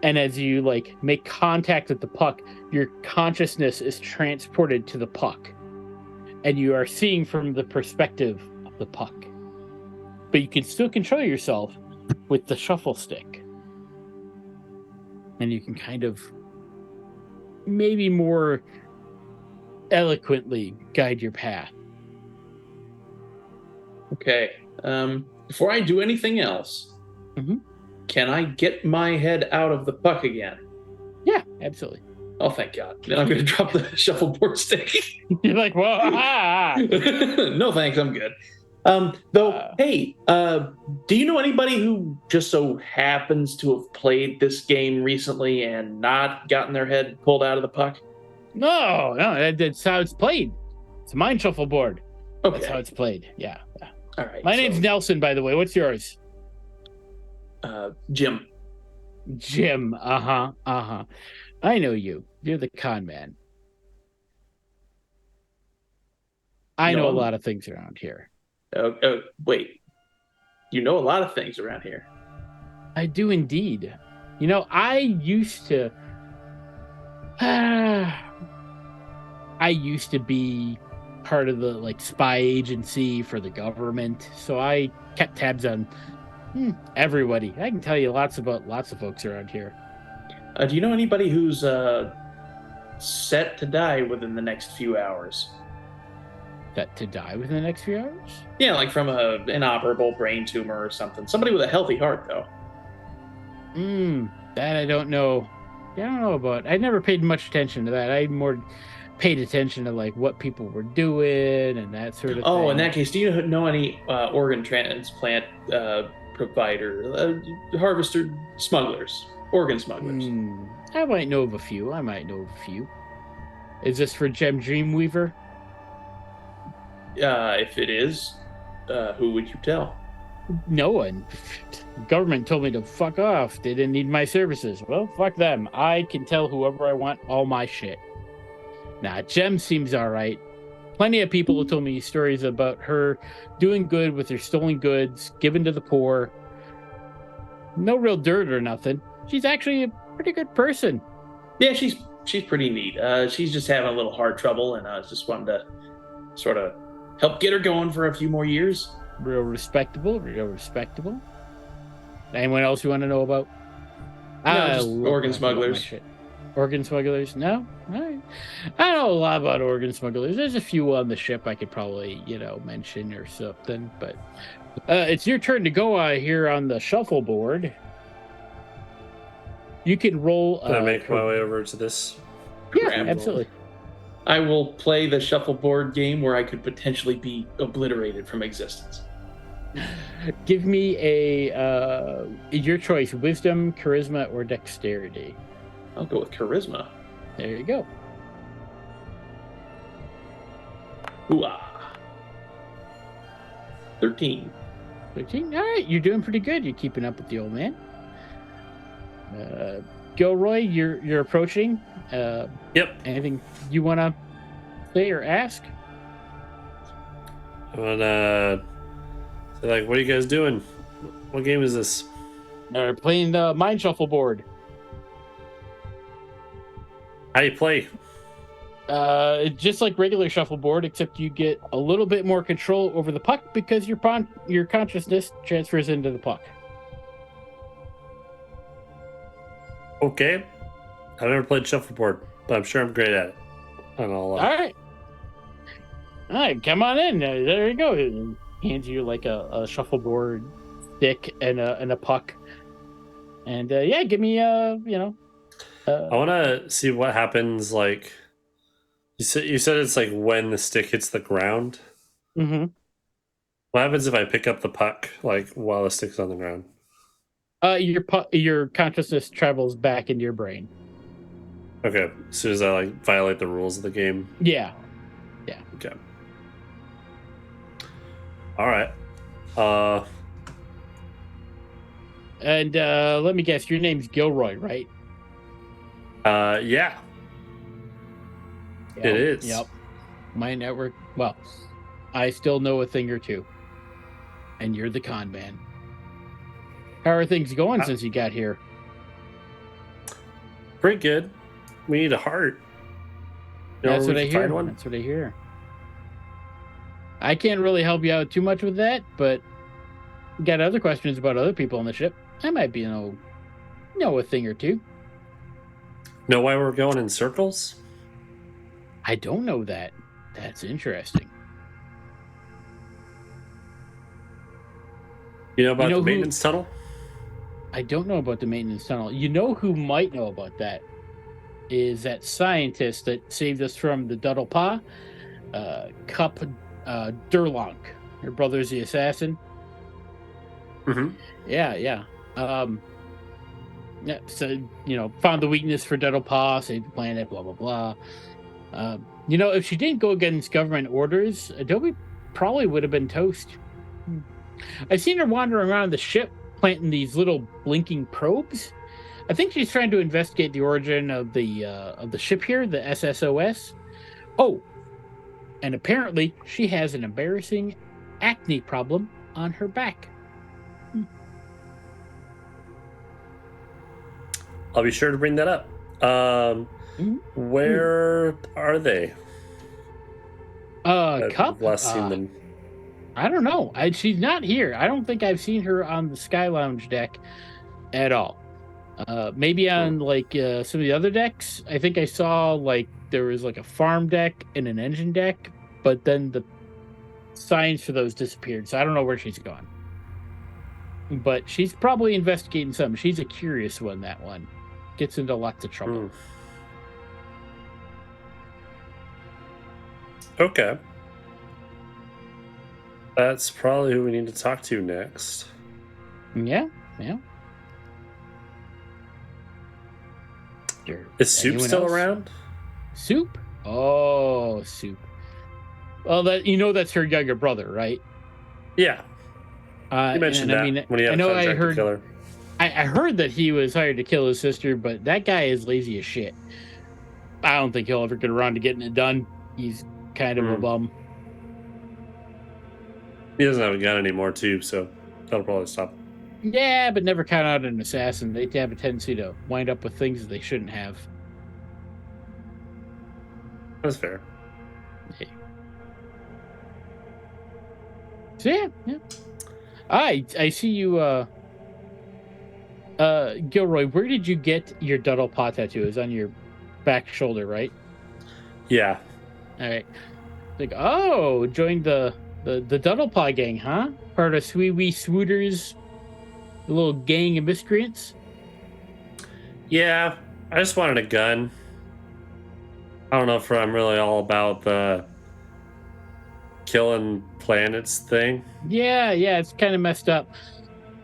and as you like make contact with the puck, your consciousness is transported to the puck, and you are seeing from the perspective of the puck, but you can still control yourself with the shuffle stick, and you can kind of maybe more eloquently guide your path. Okay. Before I do anything else, can I get my head out of the puck again? Yeah, absolutely. Oh, thank God. Then I'm going to drop the shuffleboard stick. You're like, well, No, thanks. I'm good. Hey, do you know anybody who just so happens to have played this game recently and not gotten their head pulled out of the puck? No, that's how it's played. It's a mind shuffleboard. Okay. That's how it's played. Yeah. All right. My name's Nelson, by the way. What's yours? Jim. Jim. I know you. You're the con man. I know a lot of things around here. Wait. You know a lot of things around here. I do indeed. You know, I used to be part of the like spy agency for the government, so I kept tabs on everybody. I can tell you lots of folks around here. Do you know anybody who's set to die within the next few hours? Set to die within the next few hours? Yeah, like from an inoperable brain tumor or something. Somebody with a healthy heart, though. That I don't know. I don't know about. I never paid much attention to that. I more paid attention to like what people were doing and that sort of thing. Oh, in that case, do you know any organ transplant provider, harvester smugglers, organ smugglers? I might know of a few. Is this for Gem Dreamweaver? If it is, who would you tell? No one. Government told me to fuck off. They didn't need my services. Well, fuck them. I can tell whoever I want all my shit. Nah, Gem seems all right. Plenty of people have told me stories about her doing good with her stolen goods, given to the poor. No real dirt or nothing. She's actually a pretty good person. Yeah, she's pretty neat. She's just having a little heart trouble, and I just wanted to sort of help get her going for a few more years. Real respectable. Anyone else you want to know about? No, just organ smugglers. Organ smugglers? No? All right. I know a lot about organ smugglers. There's a few on the ship I could probably, mention or something. But it's your turn to go here on the shuffleboard. You can roll. Can I make my way over to this? Yeah, absolutely. I will play the shuffleboard game where I could potentially be obliterated from existence. Give me your choice: wisdom, charisma, or dexterity. I'll go with charisma. There you go. Ooh-ah. 13. 13? All right, you're doing pretty good. You're keeping up with the old man. Gilroy, you're approaching. Yep. Anything you want to say or ask? I want to say, what are you guys doing? What game is this? They're playing the Mind Shuffleboard. How do you play? It's just like regular shuffleboard, except you get a little bit more control over the puck because your consciousness transfers into the puck. Okay. I've never played shuffleboard, but I'm sure I'm great at it. And I'll, All right, come on in. There you go. He hands you like a shuffleboard stick and a puck, and yeah, give me I want to see what happens. Like you said, it's like when the stick hits the ground. Mm-hmm. What happens if I pick up the puck like while the stick's on the ground? Your consciousness travels back into your brain. Okay, as soon as I like violate the rules of the game. Yeah. Okay. All right. And let me guess, your name's Gilroy, right? Yeah. Yep, It is. Yep. My network. Well, I still know a thing or two. And you're the con man. How are things going since you got here? Pretty good. We need a heart. You know That's where what we I can hear. find one? That's what I hear. I can't really help you out too much with that, but you got other questions about other people on the ship. I might be know a thing or two. Know why we're going in circles? I don't know that. That's interesting. You know about know the who- maintenance tunnel? I don't know about the maintenance tunnel. You know who might know about that? Is that scientist that saved us from the Duddlepah? Cup Durlonk. Her brother's the assassin. Mm-hmm. Yeah. Yeah, so, found the weakness for Duddlepah, saved the planet, blah, blah, blah. If she didn't go against government orders, Adobe probably would have been toast. I've seen her wandering around the ship, planting these little blinking probes. I think she's trying to investigate the origin of the ship here, the SSOS. Oh, and apparently she has an embarrassing acne problem on her back. I'll be sure to bring that up. Where are they? Cup? Last seen them. I don't know. She's not here. I don't think I've seen her on the Sky Lounge deck at all. Maybe on some of the other decks. I think I saw there was a farm deck and an engine deck, but then the signs for those disappeared. So I don't know where she's gone. But she's probably investigating something. She's a curious one, that one. Gets into lots of trouble. Okay. That's probably who we need to talk to next. Yeah. Is Soup still around? Soup? Oh, Soup. Well, that's her younger brother, right? Yeah. You mentioned that when he had a contract to kill her. I heard that he was hired to kill his sister, but that guy is lazy as shit. I don't think he'll ever get around to getting it done. He's kind of a bum. He doesn't have a gun anymore, too, so that'll probably stop. Yeah, but never count out an assassin. They have a tendency to wind up with things that they shouldn't have. That's fair. Yeah. So yeah. I see you, Gilroy. Where did you get your Duddlepah tattoo? It's on your back shoulder, right? Yeah. All right. Joined the Duddlepah gang, huh? Part of Swee Wee Swooters, the little gang of miscreants. Yeah, I just wanted a gun. I don't know if I'm really all about the killing planets thing. Yeah, it's kind of messed up.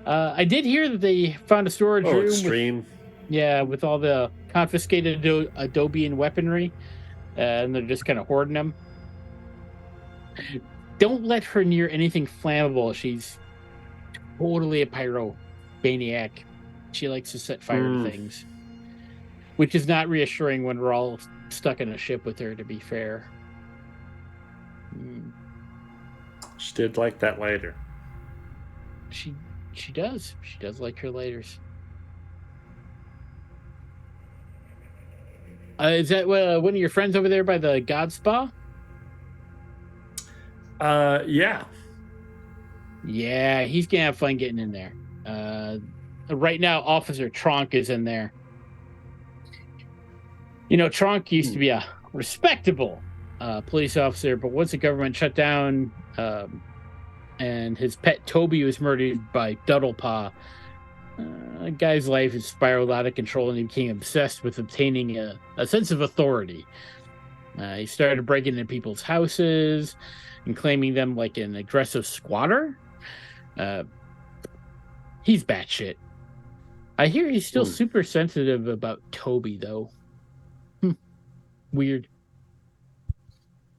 I did hear that they found a storage room. Extreme. With all the confiscated Adobean weaponry, and they're just kind of hoarding them. Don't let her near anything flammable. She's totally a pyromaniac. She likes to set fire to things, which is not reassuring when we're all stuck in a ship with her, to be fair. She did like that later. She She does. She does like her lighters. Is that one of your friends over there by the God Spa? Yeah. Yeah, he's gonna have fun getting in there. Right now, Officer Tronk is in there. You know, Tronk used to be a respectable police officer, but once the government shut down and his pet Toby was murdered by Duddlepaw, a guy's life has spiraled out of control and he became obsessed with obtaining a sense of authority. He started breaking into people's houses and claiming them like an aggressive squatter. He's batshit. I hear he's still super sensitive about Toby, though. Weird.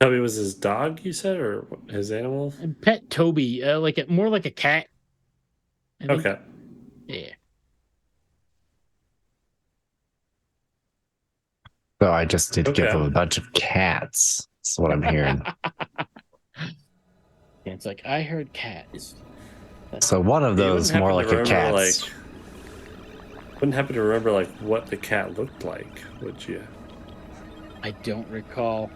Toby was his dog, you said, or his animal? And pet Toby, more like a cat. I think. Okay. Yeah. So I just did give him a bunch of cats. That's what I'm hearing. Yeah, it's like, I heard cats. So one of those more like a cat. Wouldn't happen to remember like what the cat looked like, would you? I don't recall.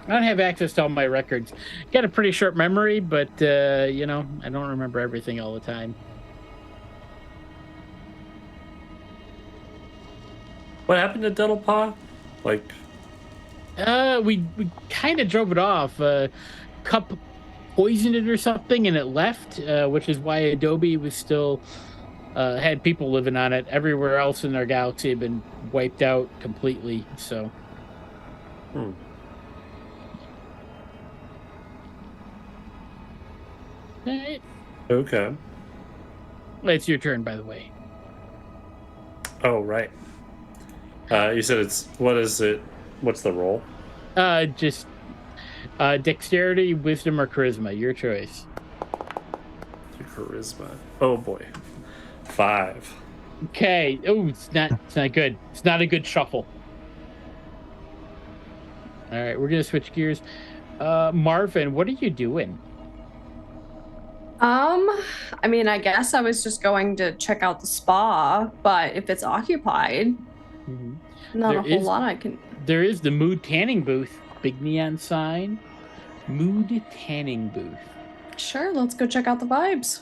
I don't have access to all my records. Got a pretty short memory, but I don't remember everything all the time. What happened to Duddlepaw? Like, we kind of drove it off. Cup poisoned it or something, and it left, which is why Adobe was still had people living on it. Everywhere else in our galaxy had been wiped out completely. So. Right. Okay. It's your turn, by the way. Oh, right. You said what is it? What's the roll? Just dexterity, wisdom, or charisma. Your choice. Charisma. Oh boy. 5. Okay. Oh, it's not good. It's not a good shuffle. All right, we're gonna switch gears. Marvin, what are you doing? I mean, I guess I was just going to check out the spa, but if it's occupied, not a whole lot I can. There is the mood tanning booth, big neon sign, mood tanning booth. Sure, let's go check out the vibes.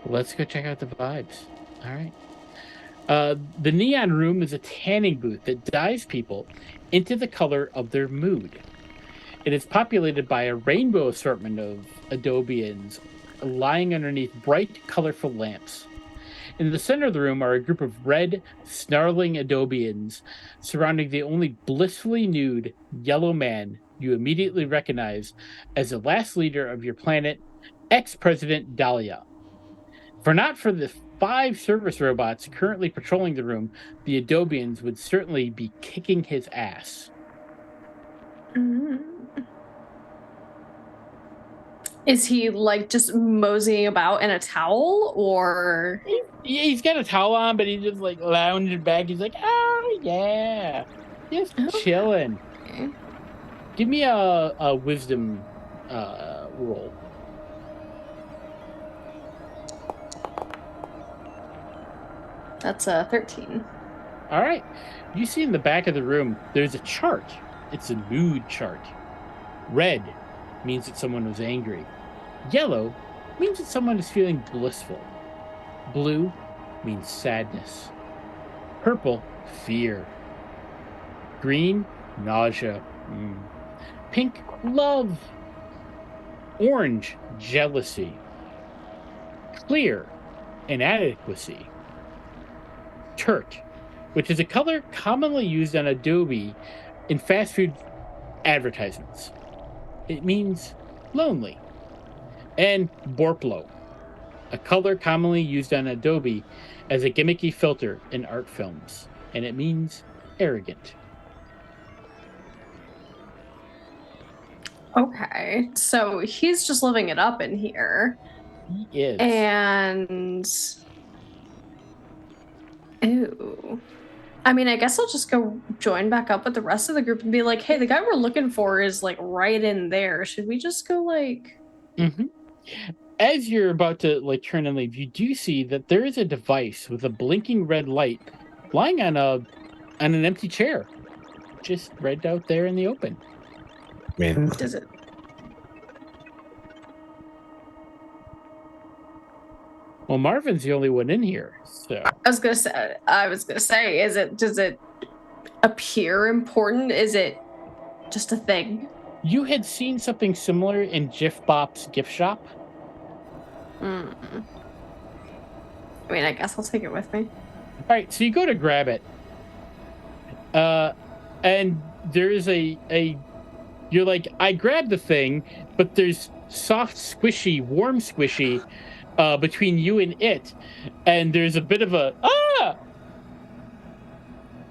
Let's go check out the vibes. All right. The neon room is a tanning booth that dyes people into the color of their mood. It is populated by a rainbow assortment of Adobians lying underneath bright, colorful lamps. In the center of the room are a group of red, snarling Adobians surrounding the only blissfully nude yellow man you immediately recognize as the last leader of your planet, ex-President Dahlia. Not for the 5 service robots currently patrolling the room, the Adobians would certainly be kicking his ass. Is he like just moseying about in a towel, or? He's got a towel on, but he's just like lounging back. He's like, oh yeah, just chilling. Okay. Give me a wisdom roll. That's a 13. All right. You see in the back of the room, there's a chart. It's a mood chart. Red means that someone was angry. Yellow means that someone is feeling blissful. Blue means sadness. Purple, fear. Green, nausea. Pink, love. Orange, jealousy. Clear, inadequacy. Turk, which is a color commonly used on Adobe in fast food advertisements. It means lonely. And Borplo, a color commonly used on Adobe as a gimmicky filter in art films, and it means arrogant. Okay, so he's just living it up in here. He is. And ooh. I mean, I guess I'll just go join back up with the rest of the group and be like, hey, the guy we're looking for is like right in there. Should we just go like As you're about to like turn and leave, you do see that there is a device with a blinking red light lying on an empty chair, just right out there in the open. I mean, Does it? Well, Marvin's the only one in here, so I was gonna say, does it appear important? Is it just a thing? you had seen something similar in Jif Bop's gift shop. Mm. I mean, I guess I'll take it with me. All right, so you go to grab it, and there is a. You're like, I grabbed the thing, but there's soft, squishy, warm, squishy between you and it, and there's a bit of a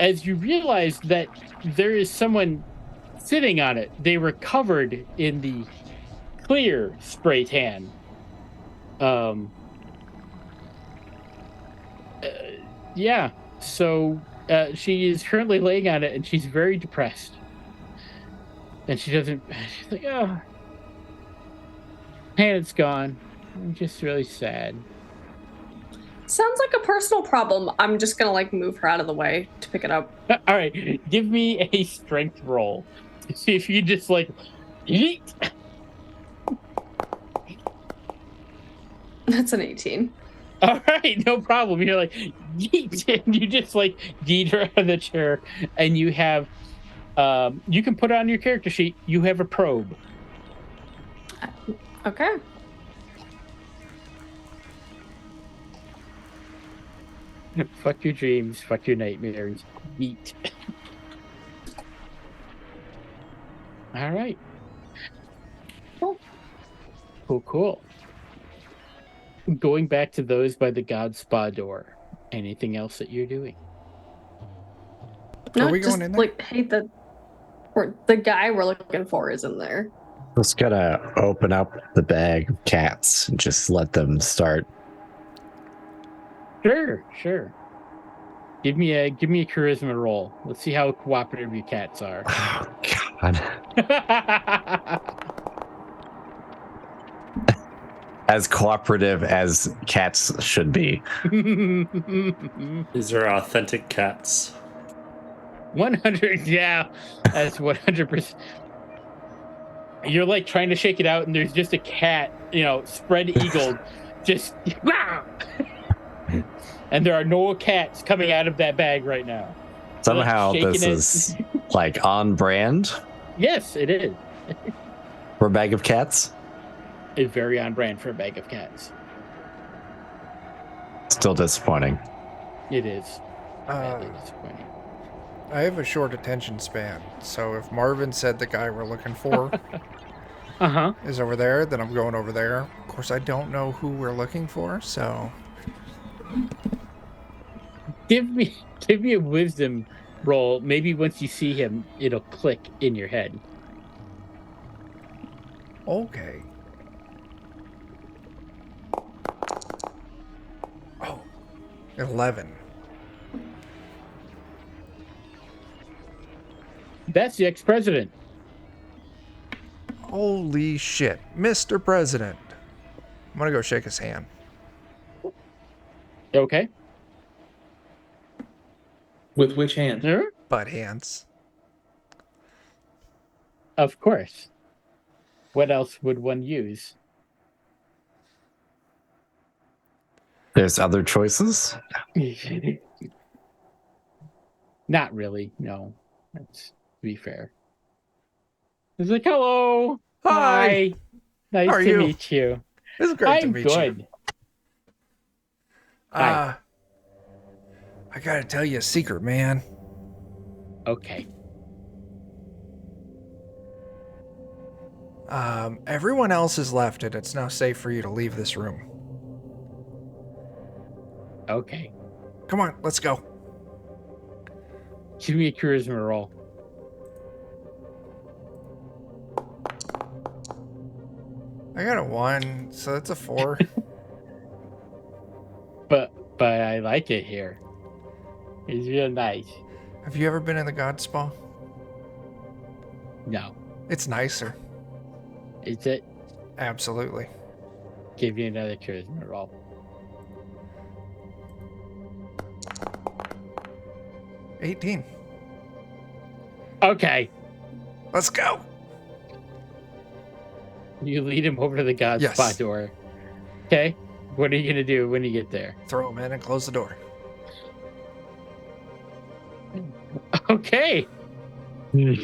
as you realize that there is someone sitting on it. They were covered in the clear spray tan. Yeah, so she is currently laying on it, and she's very depressed. And she doesn't. She's like, oh, and it's gone. I'm just really sad. Sounds like a personal problem. I'm just gonna like move her out of the way to pick it up. All right, give me a strength roll to see if you just like yeet. That's an 18. All right, no problem. You're like yeet, and you just like yeet her out of the chair, and you have. You can put on your character sheet. You have a probe. Okay. Fuck your dreams. Fuck your nightmares. Eat. All right. Cool. Going back to those by the God Spa door. Anything else that you're doing? No, Are we just going in there? like, hey, the guy we're looking for isn't there. just gotta open up the bag of cats and just let them start. Sure. Give me a charisma roll. Let's see how cooperative your cats are. Oh, God. As cooperative as cats should be. These are authentic cats. 100, yeah, that's 100%. You're like trying to shake it out, and there's just a cat, spread eagled, just. And there are no cats coming out of that bag right now. Somehow Shaking this it. is like on brand Yes, it is. for a bag of cats. It's very on brand for a bag of cats. Still disappointing. It is. Badly Uh, disappointing. I have a short attention span, so if Marvin said the guy we're looking for Uh-huh. is over there, then I'm going over there. Of course, I don't know who we're looking for, so Give me a wisdom roll. Maybe once you see him, it'll click in your head. okay. Oh, 11. That's the ex-president. Holy shit, Mr. President. I'm gonna go shake his hand. Okay. With which hand? Sure. Butt hands. Of course. What else would one use? There's other choices. Not really. No. That's to be fair. It's like, hello. Hi. Nice How are to you? meet you. It's great to I'm meet good. you. Hi. I gotta tell you a secret, man. Okay. Everyone else has left and it's now safe for you to leave this room. Okay. Come on, let's go. Give me a charisma roll. I got a 1, so that's a 4. But I like it here. It's real nice. Have you ever been in the God Spa? No. It's nicer. Is it? Absolutely. Give you another charisma roll. $18. Okay. Let's go. You lead him over to the God's Yes. spot door. Okay. What are you gonna do when you get there? Throw him in and close the door. Okay.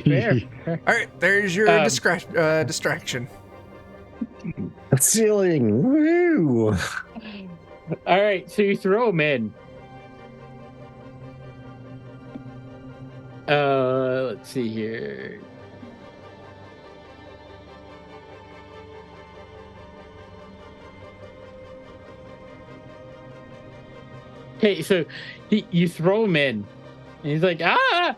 Fair. All right, there's your distraction. Ceiling. Woo! All right, so you throw him in. Let's see here. Okay, so you throw him in, and he's like, ah!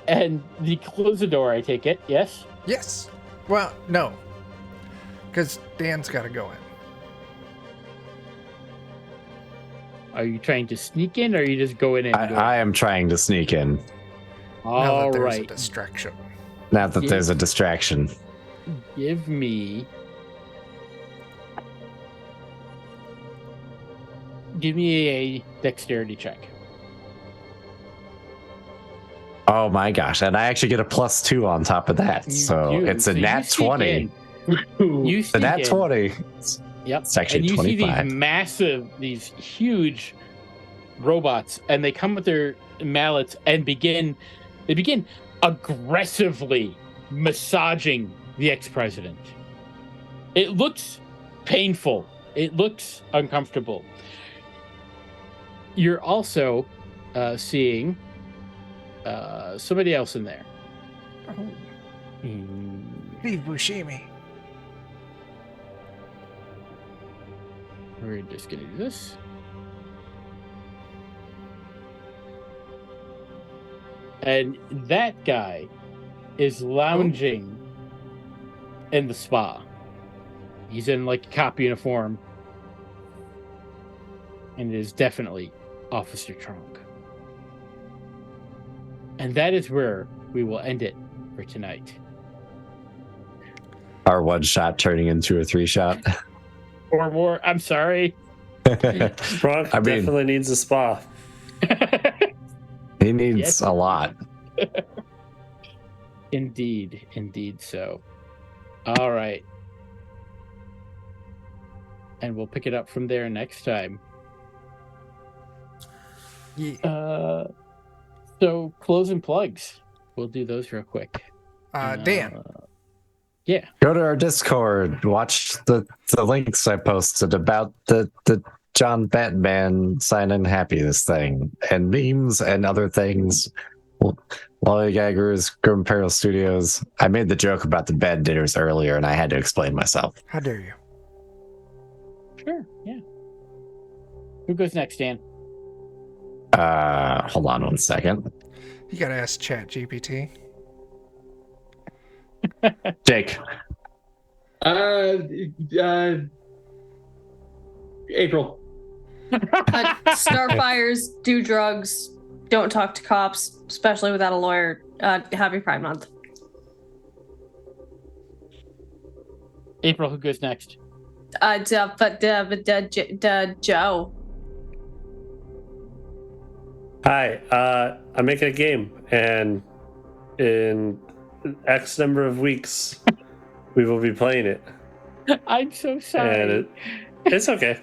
And you close the door, I take it, yes? Yes. Well, no. Because Dan's got to go in. Are you trying to sneak in, or are you just going in? I am trying to sneak in. Now All that there's right. a distraction. Now that there's a distraction. Give me a dexterity check. Oh my gosh. And I actually get a +2 on top of that. You So do. it's a So you nat sneak 20. in. You The sneak nat in. 20. Yep. It's actually and you 25. see these huge robots, and they come with their mallets and begin aggressively massaging the ex-president. It looks painful. It looks uncomfortable. You're also seeing somebody else in there. Oh, Steve Buscemi. We're just gonna do this. And that guy is lounging in the spa. He's in like a cop uniform. And it is definitely Officer Trunk. And that is where we will end it for tonight. Our 1-shot turning into a 3-shot. Or more, I'm sorry. Bronk I mean- definitely needs a spa. He needs Yes. a lot. Indeed so. All right. And we'll pick it up from there next time. Yeah. So closing plugs. We'll do those real quick. Dan. Yeah. Go to our Discord. Watch the links I posted about the John Batman sign-in happiness thing and memes and other things. Lollygaggers, Grim Peril Studios. I made the joke about the bed dinners earlier, and I had to explain myself. How dare you? Sure. Yeah. Who goes next, Dan? Hold on 1 second. You gotta ask Chat GPT. Jake. April. Starfires, do drugs, don't talk to cops, especially without a lawyer. Happy Pride Month. April, who goes next? Joe. Hi, I'm making a game, and in X number of weeks, we will be playing it. I'm so sorry. And it's okay.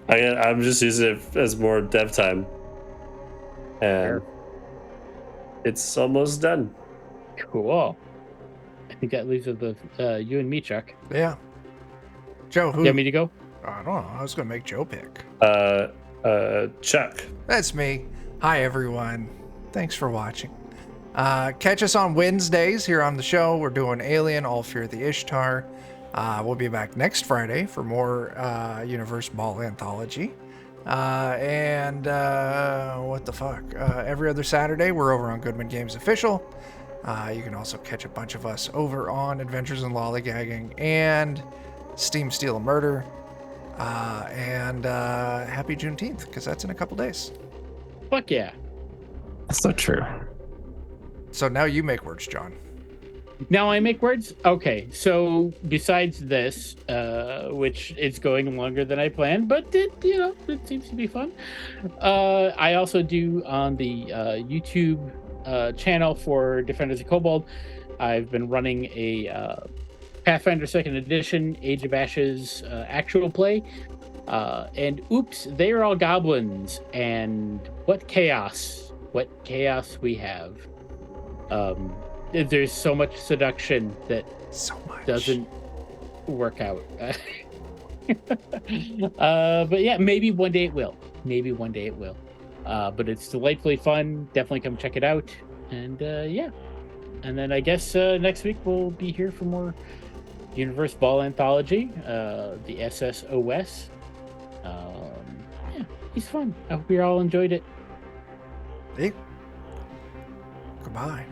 I'm just using it as more dev time. And it's almost done. Cool. I think that leaves with you and me, Chuck. Yeah. Joe, who? You want me to go? I don't know. I was gonna make Joe pick. Chuck. That's me. Hi, everyone. Thanks for watching. Catch us on Wednesdays here on the show. We're doing Alien, All Fear the Ishtar. We'll be back next Friday for more Universe Ball Anthology. And what the fuck? Every other Saturday, we're over on Goodman Games Official. You can also catch a bunch of us over on Adventures in Lollygagging and Steam Steal a Murder. And happy Juneteenth, because that's in a couple days. Fuck yeah. That's so true. So now you make words, John. Now I make words. Okay, so besides this, which is going longer than I planned, but it seems to be fun. I also do on the YouTube channel for Defenders of Kobold. I've been running a Pathfinder Second Edition Age of Ashes actual play, and oops, they are all goblins, and what chaos we have. There's so much seduction that So much. doesn't work out. But yeah, maybe one day it will. But it's delightfully fun. Definitely come check it out. And yeah. And then I guess next week we'll be here for more Universe Ball Anthology, the SSOS. Yeah, it's fun. I hope you all enjoyed it. Hey. Goodbye.